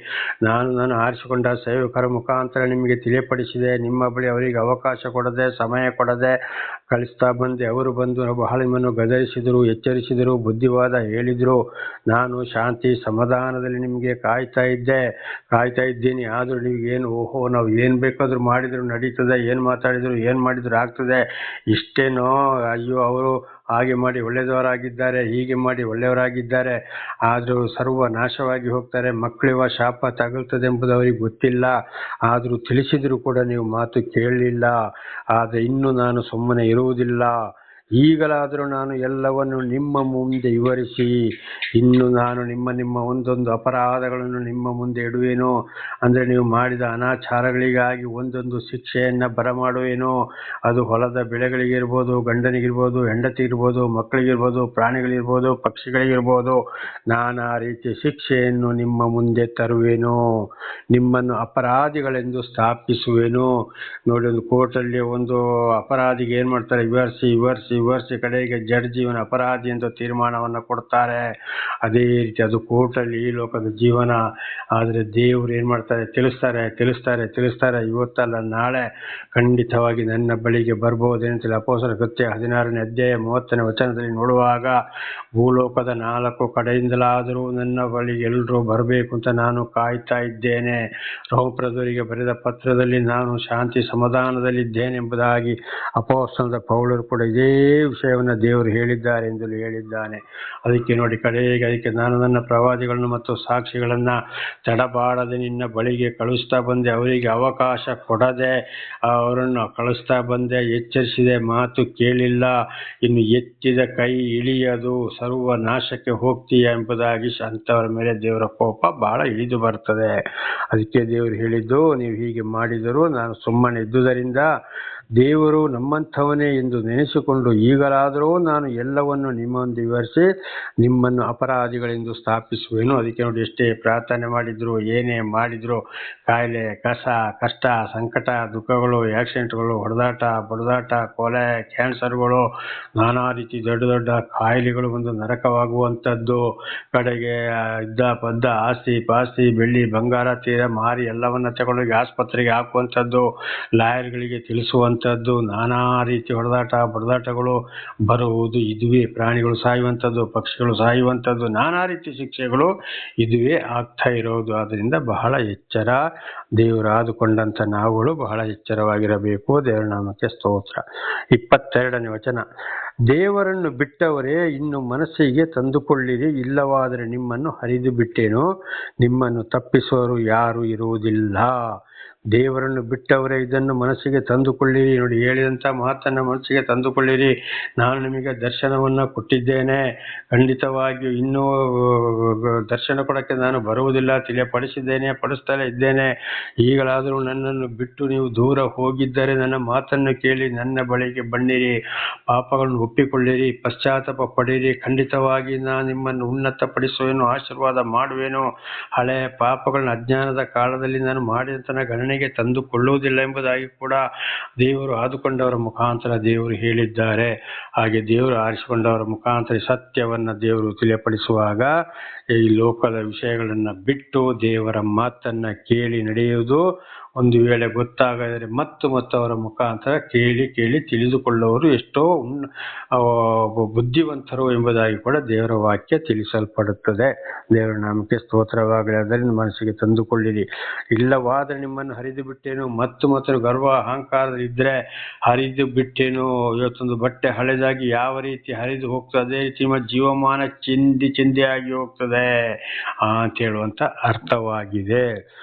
ನಾನು ಆರಿಸಿಕೊಂಡ ಸೇವಕರ ಮುಖಾಂತರ ನಿಮಗೆ ತಿಳಿಯಪಡಿಸಿದೆ. ನಿಮ್ಮ ಬಳಿ ಅವರಿಗೆ ಅವಕಾಶ ಕೊಡದೆ, ಸಮಯ ಕೊಡದೆ ಕಳಿಸ್ತಾ ಬಂದೆ. ಅವರು ಬಂದು ಬಹಳ ನಿಮ್ಮನ್ನು ಗದರಿಸಿದರು, ಎಚ್ಚರಿಸಿದರು, ಬುದ್ಧಿವಾದ ಹೇಳಿದರು. ನಾನು ಶಾಂತಿ ಸಮಾಧಾನದಲ್ಲಿ ನಿಮಗೆ ಕಾಯ್ತಾ ಇದ್ದೀನಿ. ಆದರೂ ನೀವೇನು ನಾವು ಏನು ಬೇಕಾದರೂ ಮಾಡಿದ್ರು ನಡೀತದೆ, ಏನು ಮಾತಾಡಿದ್ರು ಏನು ಮಾಡಿದ್ರು ಆಗ್ತದೆ, ಇಷ್ಟೇನೋ, ಅಯ್ಯೋ ಅವರು ಹಾಗೆ ಮಾಡಿ ಒಳ್ಳೆಯವರಾಗಿದ್ದಾರೆ, ಹೀಗೆ ಮಾಡಿ ಒಳ್ಳೆಯವರಾಗಿದ್ದಾರೆ, ಆದರೂ ಸರ್ವ ನಾಶವಾಗಿ ಹೋಗ್ತಾರೆ, ಮಕ್ಕಳಿವ ಶಾಪ ತಗಲ್ತದೆ ಎಂಬುದು ಅವರಿಗೆ ಗೊತ್ತಿಲ್ಲ. ಆದರೂ ತಿಳಿಸಿದರೂ ಕೂಡ ನೀವು ಮಾತು ಕೇಳಲಿಲ್ಲ. ಆದರೆ ಇನ್ನು ನಾನು ಸುಮ್ಮನೆ ಇರುವುದಿಲ್ಲ. ಈಗಲಾದರೂ ನಾನು ಎಲ್ಲವನ್ನು ನಿಮ್ಮ ಮುಂದೆ ವಿವರಿಸಿ, ಇನ್ನು ನಾನು ನಿಮ್ಮ ಒಂದೊಂದು ಅಪರಾಧಗಳನ್ನು ನಿಮ್ಮ ಮುಂದೆ ಇಡುವೇನೋ. ಅಂದರೆ ನೀವು ಮಾಡಿದ ಅನಾಚಾರಗಳಿಗಾಗಿ ಒಂದೊಂದು ಶಿಕ್ಷೆಯನ್ನು ಬರಮಾಡುವೇನೋ. ಅದು ಹೊಲದ ಬೆಳೆಗಳಿಗಿರ್ಬೋದು, ಗಂಡನಿಗಿರ್ಬೋದು, ಹೆಂಡತಿಗಿರ್ಬೋದು, ಮಕ್ಕಳಿಗಿರ್ಬೋದು, ಪ್ರಾಣಿಗಳಿರ್ಬೋದು, ಪಕ್ಷಿಗಳಿಗಿರ್ಬೋದು, ನಾನಾ ರೀತಿಯ ಶಿಕ್ಷೆಯನ್ನು ನಿಮ್ಮ ಮುಂದೆ ತರುವೇನೋ. ನಿಮ್ಮನ್ನು ಅಪರಾಧಿಗಳೆಂದು ಸ್ಥಾಪಿಸುವೆನು. ನೋಡಿ, ಒಂದು ಕೋರ್ಟಲ್ಲಿ ಒಂದು ಅಪರಾಧಿಗೆ ಏನು ಮಾಡ್ತಾರೆ, ವಿವರಿಸಿ ವಿವರಿಸಿ ಕಡೆಗೆ ಜಡ್ಜ್ ಇವನ ಅಪರಾಧಿ ಎಂದು ತೀರ್ಮಾನವನ್ನು ಕೊಡ್ತಾರೆ. ಅದೇ ರೀತಿ ಅದು ಕೋರ್ಟಲ್ಲಿ ಈ ಲೋಕದ ಜೀವನ. ಆದರೆ ದೇವರು ಏನು ಮಾಡ್ತಾರೆ, ತಿಳಿಸ್ತಾರೆ ಇವತ್ತಲ್ಲ ನಾಳೆ ಖಂಡಿತವಾಗಿ ನನ್ನ ಬಳಿಗೆ ಬರ್ಬೋದೇನಂತೇಳಿ ಅಪೊಸ್ತಲರ ಕೃತ್ಯ 16ನೇ ಅಧ್ಯಾಯ 30ನೇ ವಚನದಲ್ಲಿ ನೋಡುವಾಗ, ಭೂಲೋಕದ 4 ಕಡೆಯಿಂದಲಾದರೂ ನನ್ನ ಬಳಿಗೆ ಎಲ್ಲರೂ ಬರಬೇಕು ಅಂತ ನಾನು ಕಾಯ್ತಾ ಇದ್ದೇನೆ. ರೋಮಪುರದವರಿಗೆ ಬರೆದ ಪತ್ರದಲ್ಲಿ ನಾನು ಶಾಂತಿ ಸಮಾಧಾನದಲ್ಲಿದ್ದೇನೆ ಎಂಬುದಾಗಿ ಅಪೊಸ್ತಲನಾದ ಪೌಲರು ಕೂಡ ಇದೇ ವಿಷಯವನ್ನು ದೇವರು ಹೇಳಿದ್ದಾರೆ ಎಂದಲೂ ಹೇಳಿದ್ದಾನೆ. ಅದಕ್ಕೆ ನೋಡಿ ಅದಕ್ಕೆ ನಾನು ನನ್ನ ಪ್ರವಾದಿಗಳನ್ನು ಮತ್ತು ಸಾಕ್ಷಿಗಳನ್ನು ತಡಬಾರದೆ ನಿನ್ನ ಬಳಿಗೆ ಕಳಿಸ್ತಾ ಬಂದೆ. ಅವರಿಗೆ ಅವಕಾಶ ಕೊಡದೆ ಅವರನ್ನು ಕಳಿಸ್ತಾ ಬಂದೆ, ಎಚ್ಚರಿಸಿದೆ, ಮಾತು ಕೇಳಿಲ್ಲ, ಇನ್ನು ಎತ್ತಿದ ಕೈ ಇಳಿಯದು, ಸರ್ವನಾಶಕ್ಕೆ ಹೋಗ್ತೀಯ ಎಂಬುದಾಗಿ ಅಂಥವರ ಮೇಲೆ ದೇವರ ಕೋಪ ಬಹಳ ಇಳಿದು ಬರ್ತದೆ. ಅದಕ್ಕೆ ದೇವರು ಹೇಳಿದ್ದು, ನೀವು ಹೀಗೆ ಮಾಡಿದರೂ ನಾನು ಸುಮ್ಮನೆ ಇದ್ದುದರಿಂದ ದೇವರು ನಮ್ಮಂಥವನೇ ಎಂದು ನೆನೆಸಿಕೊಂಡು ಈಗಲಾದರೂ ನಾನು ಎಲ್ಲವನ್ನು ನಿಮ್ಮೊಂದು ವಿವರಿಸಿ ನಿಮ್ಮನ್ನು ಅಪರಾಧಿಗಳೆಂದು ಸ್ಥಾಪಿಸುವೆನು. ಅದಕ್ಕೆ ನೋಡಿ, ಎಷ್ಟೇ ಪ್ರಾರ್ಥನೆ ಮಾಡಿದ್ರು, ಏನೇ ಮಾಡಿದ್ರು, ಕಾಯಿಲೆ, ಕಷ್ಟ, ಸಂಕಟ, ದುಃಖಗಳು, ಆಕ್ಸಿಡೆಂಟ್ಗಳು, ಹೊಡೆದಾಟ, ಬಡದಾಟ, ಕೊಲೆ, ಕ್ಯಾನ್ಸರ್ಗಳು, ನಾನಾ ರೀತಿ ದೊಡ್ಡ ದೊಡ್ಡ ಕಾಯಿಲೆಗಳು ಬಂದು ನರಕವಾಗುವಂಥದ್ದು, ಕಡೆಗೆ ಪದ್ದ ಆಸ್ತಿ ಪಾಸ್ತಿ ಬೆಳ್ಳಿ ಬಂಗಾರ ತೀರ ಮಾರಿ ಎಲ್ಲವನ್ನ ತಗೊಂಡೋಗಿ ಆಸ್ಪತ್ರೆಗೆ ಹಾಕುವಂಥದ್ದು, ಲಾಯರ್ಗಳಿಗೆ ತಿಳಿಸುವಂಥದ್ದು, ನಾನಾ ರೀತಿ ಹೊಡೆದಾಟ ಬಡದಾಟಗಳು ಬರುವುದು ಇದುವೇ. ಪ್ರಾಣಿಗಳು ಸಾಯುವಂಥದ್ದು, ಪಕ್ಷಿಗಳು ಸಾಯುವಂಥದ್ದು, ನಾನಾ ರೀತಿ ಶಿಕ್ಷೆಗಳು ಇದುವೇ ಆಗ್ತಾ ಇರೋದು. ಆದ್ದರಿಂದ ಬಹಳ ಎಚ್ಚರ, ದೇವರು ಆದುಕೊಂಡಂಥ ನಾವುಗಳು ಬಹಳ ಎಚ್ಚರವಾಗಿರಬೇಕು. ದೇವರ ನಾಮಕ್ಕೆ ಸ್ತೋತ್ರ. 22ನೇ ವಚನ, ದೇವರನ್ನು ಬಿಟ್ಟವರೇ ಇನ್ನು ಮನಸ್ಸಿಗೆ ತಂದುಕೊಳ್ಳಿರಿ, ಇಲ್ಲವಾದರೆ ನಿಮ್ಮನ್ನು ಹರಿದು ಬಿಟ್ಟೇನು, ನಿಮ್ಮನ್ನು ತಪ್ಪಿಸುವವರು ಯಾರು ಇರುವುದಿಲ್ಲ. ದೇವರನ್ನು ಬಿಟ್ಟವರೇ ಇದನ್ನು ಮನಸ್ಸಿಗೆ ತಂದುಕೊಳ್ಳಿರಿ. ನೋಡಿ, ಹೇಳಿದಂಥ ಮಾತನ್ನು ಮನಸ್ಸಿಗೆ ತಂದುಕೊಳ್ಳಿರಿ. ನಾನು ನಿಮಗೆ ದರ್ಶನವನ್ನು ಕೊಟ್ಟಿದ್ದೇನೆ, ಖಂಡಿತವಾಗಿಯೂ ಇನ್ನೂ ದರ್ಶನ ಕೊಡೋಕ್ಕೆ ನಾನು ಬರುವುದಿಲ್ಲ, ಪಡಿಸ್ತಲೇ ಇದ್ದೇನೆ. ಈಗಲಾದರೂ ನನ್ನನ್ನು ಬಿಟ್ಟು ನೀವು ದೂರ ಹೋಗಿದ್ದರೆ ನನ್ನ ಮಾತನ್ನು ಕೇಳಿ ನನ್ನ ಬಳಿಗೆ ಬನ್ನಿರಿ, ಪಾಪಗಳನ್ನು ಒಪ್ಪಿಕೊಳ್ಳಿರಿ, ಪಶ್ಚಾತ್ತಾಪ ಪಡಿರಿ, ಖಂಡಿತವಾಗಿ ನಾನು ನಿಮ್ಮನ್ನು ಉನ್ನತಪಡಿಸುವೆನು, ಆಶೀರ್ವಾದ ಮಾಡುವೆನು. ಹಳೆಯ ಪಾಪಗಳನ್ನ ಅಜ್ಞಾನದ ಕಾಲದಲ್ಲಿ ನಾನು ಮಾಡಿದಂಥ ಗಣನೆಗೆ ತಂದುಕೊಳ್ಳುವುದಿಲ್ಲ ಎಂಬುದಾಗಿ ಕೂಡ ದೇವರು ಆದುಕೊಂಡವರ ಮುಖಾಂತರ ದೇವರು ಹೇಳಿದ್ದಾರೆ. ಹಾಗೆ ದೇವರು ಆರಿಸಿಕೊಂಡವರ ಮುಖಾಂತರ ಸತ್ಯವನ್ನ ದೇವರು ತಿಳಿಯಪಡಿಸುವಾಗ ಈ ಲೋಕದ ವಿಷಯಗಳನ್ನ ಬಿಟ್ಟು ದೇವರ ಮಾತನ್ನ ಕೇಳಿ ನಡೆಯುವುದು, ಒಂದು ವೇಳೆ ಗೊತ್ತಾಗದರೆ ಮತ್ತು ಅವರ ಮುಖಾಂತರ ಕೇಳಿ ತಿಳಿದುಕೊಳ್ಳುವವರು ಎಷ್ಟೋ ಬುದ್ಧಿವಂತರು ಎಂಬುದಾಗಿ ಕೂಡ ದೇವರ ವಾಕ್ಯ ತಿಳಿಸಲ್ಪಡುತ್ತದೆ. ದೇವರ ನಾಮಕ್ಕೆ ಸ್ತೋತ್ರವಾಗಲಿ. ಅದರಿಂದ ಮನಸ್ಸಿಗೆ ತಂದುಕೊಳ್ಳಿರಿ, ಇಲ್ಲವಾದರೆ ನಿಮ್ಮನ್ನು ಹರಿದು ಬಿಟ್ಟೇನು. ಮತ್ತು ಗರ್ವ ಅಹಂಕಾರದಲ್ಲಿದ್ದರೆ ಹರಿದು ಬಿಟ್ಟೇನು. ಇವತ್ತೊಂದು ಬಟ್ಟೆ ಹಳೆದಾಗಿ ಯಾವ ರೀತಿ ಹರಿದು ಹೋಗ್ತದೆ, ಅದೇ ರೀತಿ ನಿಮ್ಮ ಜೀವಮಾನ ಚಿಂದಿಯಾಗಿ ಹೋಗ್ತದೆ ಅಂತ ಹೇಳುವಂತ ಅರ್ಥವಾಗಿದೆ.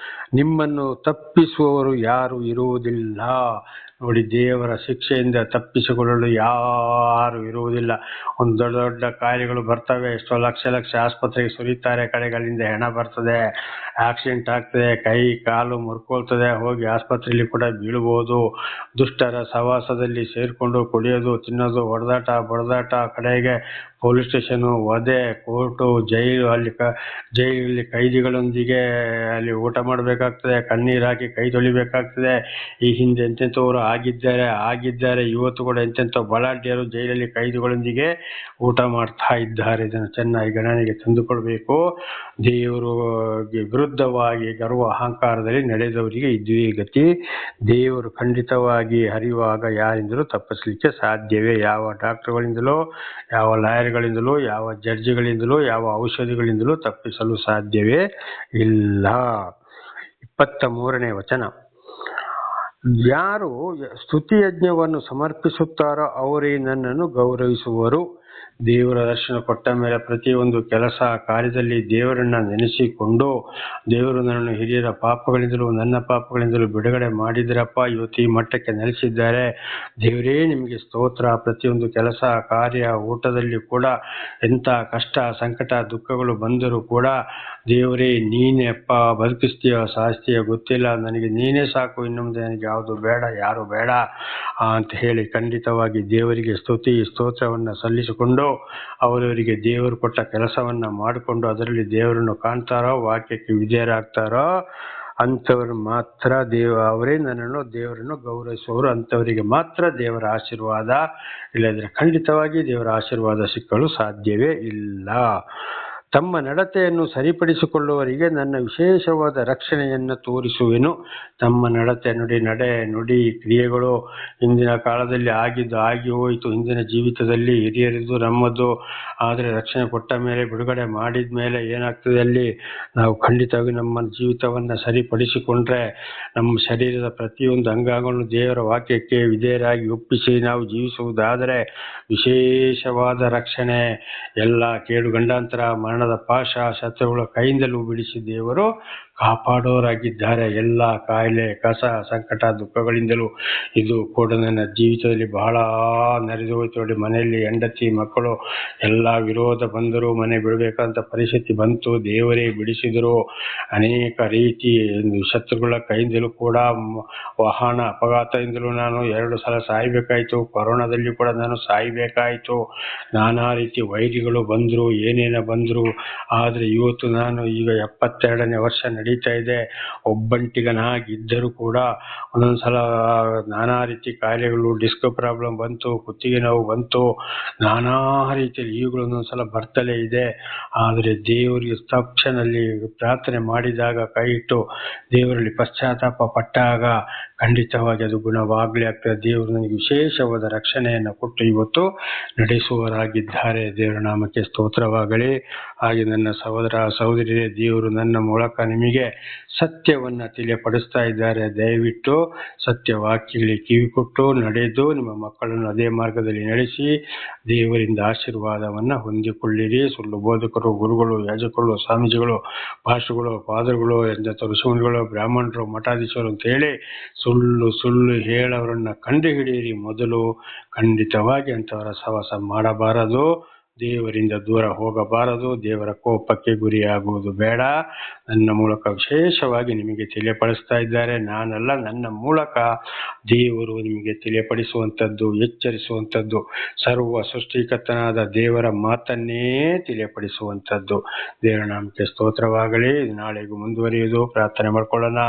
ನಿಮ್ಮನ್ನು ತಪ್ಪಿಸುವವರು ಯಾರು ಇರುವುದಿಲ್ಲ. ನೋಡಿ, ದೇವರ ಶಿಕ್ಷೆಯಿಂದ ತಪ್ಪಿಸಿಕೊಳ್ಳಲು ಯಾರು ಇರುವುದಿಲ್ಲ. ಒಂದು ದೊಡ್ಡ ದೊಡ್ಡ ಕಾಯಿಲೆಗಳು ಬರ್ತವೆ, ಎಷ್ಟೋ ಲಕ್ಷ ಆಸ್ಪತ್ರೆಗೆ ಸುರಿತಾರೆ, ಕಡೆಗಳಿಂದ ಹೆಣ ಬರ್ತದೆ, ಆಕ್ಸಿಡೆಂಟ್ ಆಗ್ತದೆ, ಕೈ ಕಾಲು ಮುರ್ಕೊಳ್ತದೆ, ಹೋಗಿ ಆಸ್ಪತ್ರೆಯಲ್ಲಿ ಕೂಡ ಬೀಳ್ಬೋದು. ದುಷ್ಟರ ಸವಾಸದಲ್ಲಿ ಸೇರಿಕೊಂಡು ಕುಡಿಯೋದು, ತಿನ್ನೋದು, ಹೊಡೆದಾಟ ಬಡದಾಟ, ಕಡೆಗೆ ಪೊಲೀಸ್ ಸ್ಟೇಷನು, ವಧೆ, ಕೋರ್ಟು, ಜೈಲು, ಜೈಲಲ್ಲಿ ಕೈದಿಗಳೊಂದಿಗೆ ಅಲ್ಲಿ ಊಟ ಮಾಡಬೇಕಾಗ್ತದೆ, ಕಣ್ಣೀರು ಹಾಕಿ ಕೈ ತೊಳಿಬೇಕಾಗ್ತದೆ. ಈ ಹಿಂದೆ ಎಂತೆಂಥವರು ಆಗಿದ್ದಾರೆ, ಇವತ್ತು ಕೂಡ ಎಂತೆಂಥ ಬಲಾಢ್ಯರು ಜೈಲಲ್ಲಿ ಕೈದಿಗಳೊಂದಿಗೆ ಊಟ ಮಾಡ್ತಾ ಇದ್ದಾರೆ. ಇದನ್ನು ಚೆನ್ನಾಗಿ ಗಣನೆಗೆ ತಂದುಕೊಳ್ಬೇಕು. ದೇವರು ವಿರುದ್ಧವಾಗಿ ಗರ್ವ ಅಹಂಕಾರದಲ್ಲಿ ನಡೆದವರಿಗೆ ಇದುವೇ ಗತಿ. ದೇವರು ಖಂಡಿತವಾಗಿ ಹರಿಯುವಾಗ ಯಾರಿಂದಲೂ ತಪ್ಪಿಸಲಿಕ್ಕೆ ಸಾಧ್ಯವೇ? ಯಾವ ಡಾಕ್ಟರ್ಗಳಿಂದಲೋ, ಯಾವ ಲಾಯರ್ಗಳಿಂದಲೋ, ಯಾವ ಜಡ್ಜಿಗಳಿಂದಲೋ, ಯಾವ ಔಷಧಿಗಳಿಂದಲೂ ತಪ್ಪಿಸಲು ಸಾಧ್ಯವೇ ಇಲ್ಲ. 23ನೇ ವಚನ, ಯಾರು ಸ್ತುತಿಯಜ್ಞವನ್ನು ಸಮರ್ಪಿಸುತ್ತಾರೋ ಅವರೇ ನನ್ನನ್ನು ಗೌರವಿಸುವರು. ದೇವರ ದರ್ಶನ ಕೊಟ್ಟ ಮೇಲೆ ಪ್ರತಿಯೊಂದು ಕೆಲಸ ಕಾರ್ಯದಲ್ಲಿ ದೇವರನ್ನ ನೆನೆಸಿಕೊಂಡು, ದೇವರು ನನ್ನನ್ನು ಹಿರಿಯರ ಪಾಪಗಳಿಂದಲೂ ನನ್ನ ಪಾಪಗಳಿಂದಲೂ ಬಿಡುಗಡೆ ಮಾಡಿದ್ರಪ್ಪ, ಇವತ್ತು ಈ ಮಟ್ಟಕ್ಕೆ ನೆಲೆಸಿದ್ದಾರೆ, ದೇವರೇ ನಿಮಗೆ ಸ್ತೋತ್ರ. ಪ್ರತಿಯೊಂದು ಕೆಲಸ ಕಾರ್ಯ ಊಟದಲ್ಲಿ ಕೂಡ ಎಂಥ ಕಷ್ಟ ಸಂಕಟ ದುಃಖಗಳು ಬಂದರೂ ಕೂಡ ದೇವರೇ ನೀನೇ ಅಪ್ಪ, ಬದುಕಿಸ್ತೀಯ ಸಾಸ್ತೀಯ ಗೊತ್ತಿಲ್ಲ, ನನಗೆ ನೀನೇ ಸಾಕು, ಇನ್ನೊಂದು ನನಗೆ ಯಾವುದು ಬೇಡ, ಯಾರು ಬೇಡ ಅಂತ ಹೇಳಿ ಖಂಡಿತವಾಗಿ ದೇವರಿಗೆ ಸ್ತೋತ್ರವನ್ನು ಸಲ್ಲಿಸಿಕೊಂಡು ಅವರವರಿಗೆ ದೇವರು ಕೊಟ್ಟ ಕೆಲಸವನ್ನ ಮಾಡಿಕೊಂಡು ಅದರಲ್ಲಿ ದೇವರನ್ನು ಕಾಣ್ತಾರೋ, ವಾಕ್ಯಕ್ಕೆ ವಿಧೇಯರಾಗ್ತಾರೋ, ಅಂಥವ್ರು ಮಾತ್ರ ಅವರೇ ದೇವರನ್ನು ಗೌರವಿಸುವವರು, ಅಂಥವರಿಗೆ ಮಾತ್ರ ದೇವರ ಆಶೀರ್ವಾದ. ಇಲ್ಲದ್ರೆ ಖಂಡಿತವಾಗಿ ದೇವರ ಆಶೀರ್ವಾದ ಸಿಕ್ಕಲು ಸಾಧ್ಯವೇ ಇಲ್ಲ. ತಮ್ಮ ನಡತೆಯನ್ನು ಸರಿಪಡಿಸಿಕೊಳ್ಳುವವರಿಗೆ ನನ್ನ ವಿಶೇಷವಾದ ರಕ್ಷಣೆಯನ್ನು ತೋರಿಸುವೆನು. ತಮ್ಮ ನಡತೆ, ನುಡಿ ಕ್ರಿಯೆಗಳು ಹಿಂದಿನ ಕಾಲದಲ್ಲಿ ಆಗಿ ಹೋಯಿತು. ಹಿಂದಿನ ಜೀವಿತದಲ್ಲಿ ಹಿರಿಯರಿದ್ದು ನಮ್ಮದು. ಆದರೆ ರಕ್ಷಣೆ ಕೊಟ್ಟ ಮೇಲೆ, ಬಿಡುಗಡೆ ಮಾಡಿದ ಮೇಲೆ ಏನಾಗ್ತದೆ, ಅಲ್ಲಿ ನಾವು ಖಂಡಿತವಾಗಿ ನಮ್ಮ ಜೀವಿತವನ್ನು ಸರಿಪಡಿಸಿಕೊಂಡ್ರೆ, ನಮ್ಮ ಶರೀರದ ಪ್ರತಿಯೊಂದು ಅಂಗಗಳನ್ನು ದೇವರ ವಾಕ್ಯಕ್ಕೆ ವಿಧೇಯರಾಗಿ ಒಪ್ಪಿಸಿ ನಾವು ಜೀವಿಸುವುದಾದರೆ ವಿಶೇಷವಾದ ರಕ್ಷಣೆ, ಎಲ್ಲ ಕೇಡು ಗಂಡಾಂತರ ಮರಣದ ಪಾಶ ಶತ್ರುಗಳ ಕೈಯಿಂದಲೂ ಬಿಡಿಸಿ ದೇವರು ಕಾಪಾಡೋರಾಗಿದ್ದಾರೆ. ಎಲ್ಲ ಕಾಯಿಲೆ ಕಸ ಸಂಕಟ ದುಃಖಗಳಿಂದಲೂ ಇದು ಕೂಡ ನನ್ನ ಜೀವಿತದಲ್ಲಿ ಬಹಳ ನಡೆದು ಹೋಯ್ತು ನೋಡಿ. ಮನೆಯಲ್ಲಿ ಹೆಂಡತಿ ಮಕ್ಕಳು ಎಲ್ಲ ವಿರೋಧ ಬಂದರು, ಮನೆ ಬಿಡಬೇಕಂತ ಪರಿಸ್ಥಿತಿ ಬಂತು, ದೇವರೇ ಬಿಡಿಸಿದರು. ಅನೇಕ ರೀತಿ ಶತ್ರುಗಳ ಕೈಯಿಂದಲೂ ಕೂಡ, ವಾಹನ ಅಪಘಾತದಿಂದಲೂ ನಾನು 2 ಸಲ ಸಾಯ್ಬೇಕಾಯ್ತು. ಕೊರೋನಾದಲ್ಲಿ ಕೂಡ ನಾನು ಸಾಯ್ಬೇಕಾಯ್ತು. ನಾನಾ ರೀತಿ ವೈರಿಗಳು ಬಂದರು, ಏನೇನೋ ಬಂದರು. ಆದರೆ ಇವತ್ತು ನಾನು ಈಗ 72ನೇ ವರ್ಷ ನಡೀತಾ ಇದೆ. ಒಬ್ಬಂಟಿಗನಾಗಿದ್ದರೂ ಕೂಡ ಒಂದೊಂದ್ಸಲ ನಾನಾ ರೀತಿ ಕಾಯಿಲೆಗಳು, ಡಿಸ್ಕ್ ಪ್ರಾಬ್ಲಮ್ ಬಂತು, ಕುತ್ತಿಗೆ ನೋವು ಬಂತು, ನಾನಾ ರೀತಿಯಲ್ಲಿ ಈಗಲೂ ಒಂದೊಂದ್ಸಲ ಬರ್ತಲೇ ಇದೆ. ಆದರೆ ದೇವರಿಗೆ ತಕ್ಷಣದಲ್ಲಿ ಪ್ರಾರ್ಥನೆ ಮಾಡಿದಾಗ, ಕೈ ಇಟ್ಟು ದೇವರಲ್ಲಿ ಪಶ್ಚಾತ್ತಾಪ ಪಟ್ಟಾಗ ಖಂಡಿತವಾಗಿ ಅದು ಗುಣವಾಗಲೇ ಆಗ್ತದೆ. ದೇವರು ನನಗೆ ವಿಶೇಷವಾದ ರಕ್ಷಣೆಯನ್ನು ಕೊಟ್ಟು ಇವತ್ತು ನಡೆಸುವವರಾಗಿದ್ದಾರೆ. ದೇವರ ನಾಮಕ್ಕೆ ಸ್ತೋತ್ರವಾಗಲಿ. ಹಾಗೆ ನನ್ನ ಸಹೋದರ ಸಹೋದರಿಯರೇ, ದೇವರು ನನ್ನ ಮೂಲಕ ನಿಮಗೆ ಸತ್ಯವನ್ನು ತಿಳಿಯಪಡಿಸ್ತಾ ಇದ್ದಾರೆ. ದಯವಿಟ್ಟು ಸತ್ಯವಾಕ್ಯಗಳಿಗೆ ಕಿವಿ ಕೊಟ್ಟು ನಡೆದು ನಿಮ್ಮ ಮಕ್ಕಳನ್ನು ಅದೇ ಮಾರ್ಗದಲ್ಲಿ ನಡೆಸಿ ದೇವರಿಂದ ಆಶೀರ್ವಾದವನ್ನು ಹೊಂದಿಕೊಳ್ಳಿರಿ. ಸುಳ್ಳು ಬೋಧಕರು, ಗುರುಗಳು, ಯಾಜಕರು, ಸ್ವಾಮೀಜಿಗಳು, ಪಾಸ್ಟರ್ಗಳು, ಫಾದರ್ಗಳು, ಋಷಿಮುನಿಗಳು, ಬ್ರಾಹ್ಮಣರು, ಮಠಾಧೀಶರು ಅಂತ ಹೇಳಿ ಸುಳ್ಳು ಹೇಳೋರನ್ನ ಕಂಡು ಹಿಡಿಯಿರಿ ಮೊದಲು. ಖಂಡಿತವಾಗಿ ಅಂಥವರ ಸಹವಾಸ ಮಾಡಬಾರದು, ದೇವರಿಂದ ದೂರ ಹೋಗಬಾರದು, ದೇವರ ಕೋಪಕ್ಕೆ ಗುರಿಯಾಗುವುದು ಬೇಡ. ನನ್ನ ಮೂಲಕ ವಿಶೇಷವಾಗಿ ನಿಮಗೆ ತಿಳಿಯಪಡಿಸ್ತಾ ಇದ್ದಾರೆ. ನಾನಲ್ಲ, ನನ್ನ ಮೂಲಕ ದೇವರು ನಿಮಗೆ ತಿಳಿಯಪಡಿಸುವಂಥದ್ದು, ಎಚ್ಚರಿಸುವಂಥದ್ದು, ಸರ್ವ ಸೃಷ್ಟಿಕರ್ತನಾದ ದೇವರ ಮಾತನ್ನೇ ತಿಳಿಯಪಡಿಸುವಂಥದ್ದು. ದೇವರ ನಾಮಕ್ಕೆ ಸ್ತೋತ್ರವಾಗಲಿ. ನಾಳೆಗೂ ಮುಂದುವರಿಯುವುದು. ಪ್ರಾರ್ಥನೆ ಮಾಡ್ಕೊಳ್ಳೋಣ.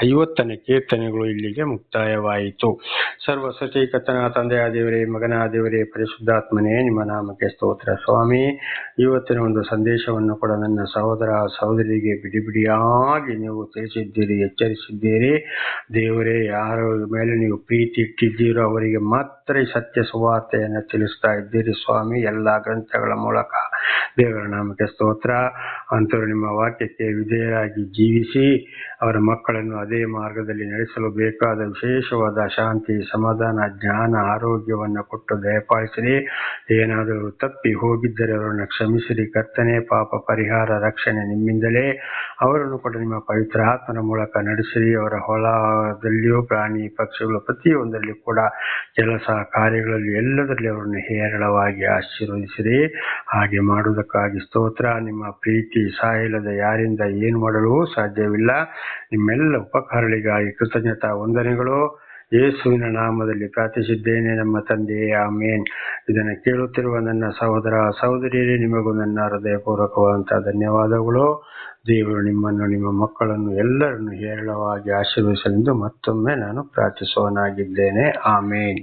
50ನೇ ಕೀರ್ತನೆಗಳು ಇಲ್ಲಿಗೆ ಮುಕ್ತಾಯವಾಯಿತು. ಸರ್ವ ಸೃಷ್ಟಿಕರ್ತನಾದ ತಂದೆಯ ದೇವರೇ, ಮಗನ ದೇವರೇ, ಪರಿಶುದ್ಧಾತ್ಮನೇ, ನಿಮ್ಮ ನಾಮಕ್ಕೆ ಸ್ತೋತ್ರ ಸ್ವಾಮಿ. ಇವತ್ತಿನ ಒಂದು ಸಂದೇಶವನ್ನು ಕೂಡ ನನ್ನ ಸಹೋದರ ಸಹೋದರಿಗೆ ಬಿಡಿಯಾಗಿ ನೀವು ತಿಳಿಸಿದ್ದೀರಿ, ಎಚ್ಚರಿಸಿದ್ದೀರಿ. ದೇವರೇ, ಯಾರ ಮೇಲೆ ನೀವು ಪ್ರೀತಿ ಇಟ್ಟಿದ್ದೀರೋ ಅವರಿಗೆ ಮಾತ್ರ ಈ ಸತ್ಯ ಸುವಾರ್ತೆಯನ್ನು ತಿಳಿಸ್ತಾ ಇದ್ದೀರಿ ಸ್ವಾಮಿ, ಎಲ್ಲ ಗ್ರಂಥಗಳ ಮೂಲಕ. ದೇವರ ನಾಮಕ್ಕೆ ಸ್ತೋತ್ರ. ಅಂತವರು ನಿಮ್ಮ ವಾಕ್ಯಕ್ಕೆ ವಿಧೇಯರಾಗಿ ಜೀವಿಸಿ ಅವರ ಮಕ್ಕಳನ್ನು ಅದೇ ಮಾರ್ಗದಲ್ಲಿ ನಡೆಸಲು ಬೇಕಾದ ವಿಶೇಷವಾದ ಶಾಂತಿ, ಸಮಾಧಾನ, ಜ್ಞಾನ, ಆರೋಗ್ಯವನ್ನು ಕೊಟ್ಟು ದಯಪಾಲಿಸಿರಿ. ಏನಾದರೂ ತಪ್ಪಿ ಹೋಗಿದ್ದರೆ ಅವರನ್ನು ಕ್ಷಮಿಸಿರಿ ಕರ್ತನೆ. ಪಾಪ ಪರಿಹಾರ, ರಕ್ಷಣೆ ನಿಮ್ಮಿಂದಲೇ. ಅವರನ್ನು ಕೂಡ ನಿಮ್ಮ ಪವಿತ್ರ ಆತ್ಮನ ಮೂಲಕ ನಡೆಸಿರಿ. ಅವರ ಹೊಲದಲ್ಲಿಯೂ, ಪ್ರಾಣಿ ಪಕ್ಷಿಗಳು ಪ್ರತಿಯೊಂದರಲ್ಲಿ ಕೂಡ, ಕೆಲಸ ಕಾರ್ಯಗಳಲ್ಲಿ ಎಲ್ಲದರಲ್ಲಿ ಅವರನ್ನು ಹೇರಳವಾಗಿ ಆಶೀರ್ವದಿಸಿರಿ. ಹಾಗೆ ಮಾಡುವುದಕ್ಕಾಗಿ ಸ್ತೋತ್ರ. ನಿಮ್ಮ ಪ್ರೀತಿ ಸಾಯಲದ ಯಾರಿಂದ ಏನು ಮಾಡಲು ಸಾಧ್ಯವಿಲ್ಲ. ನಿಮ್ಮೆಲ್ಲ ಉಪಕಾರಗಳಿಗಾಗಿ ಕೃತಜ್ಞತಾ ವಂದನೆಗಳು. ಯೇಸುವಿನ ನಾಮದಲ್ಲಿ ಪ್ರಾರ್ಥಿಸಿದ್ದೇನೆ ನಮ್ಮ ತಂದೆಯೇ, ಆಮೇನ್. ಇದನ್ನು ಕೇಳುತ್ತಿರುವ ನನ್ನ ಸಹೋದರ ಸಹೋದರಿಯರೇ, ನಿಮಗೂ ನನ್ನ ಹೃದಯಪೂರ್ವಕವಾದಂತಹ ಧನ್ಯವಾದಗಳು. ದೇವರು ನಿಮ್ಮನ್ನು, ನಿಮ್ಮ ಮಕ್ಕಳನ್ನು ಎಲ್ಲರನ್ನು ಹೇರಳವಾಗಿ ಆಶೀರ್ವದಿಸಲೆಂದು ಮತ್ತೊಮ್ಮೆ ನಾನು ಪ್ರಾರ್ಥಿಸುವನಾಗಿದ್ದೇನೆ. ಆಮೇನ್.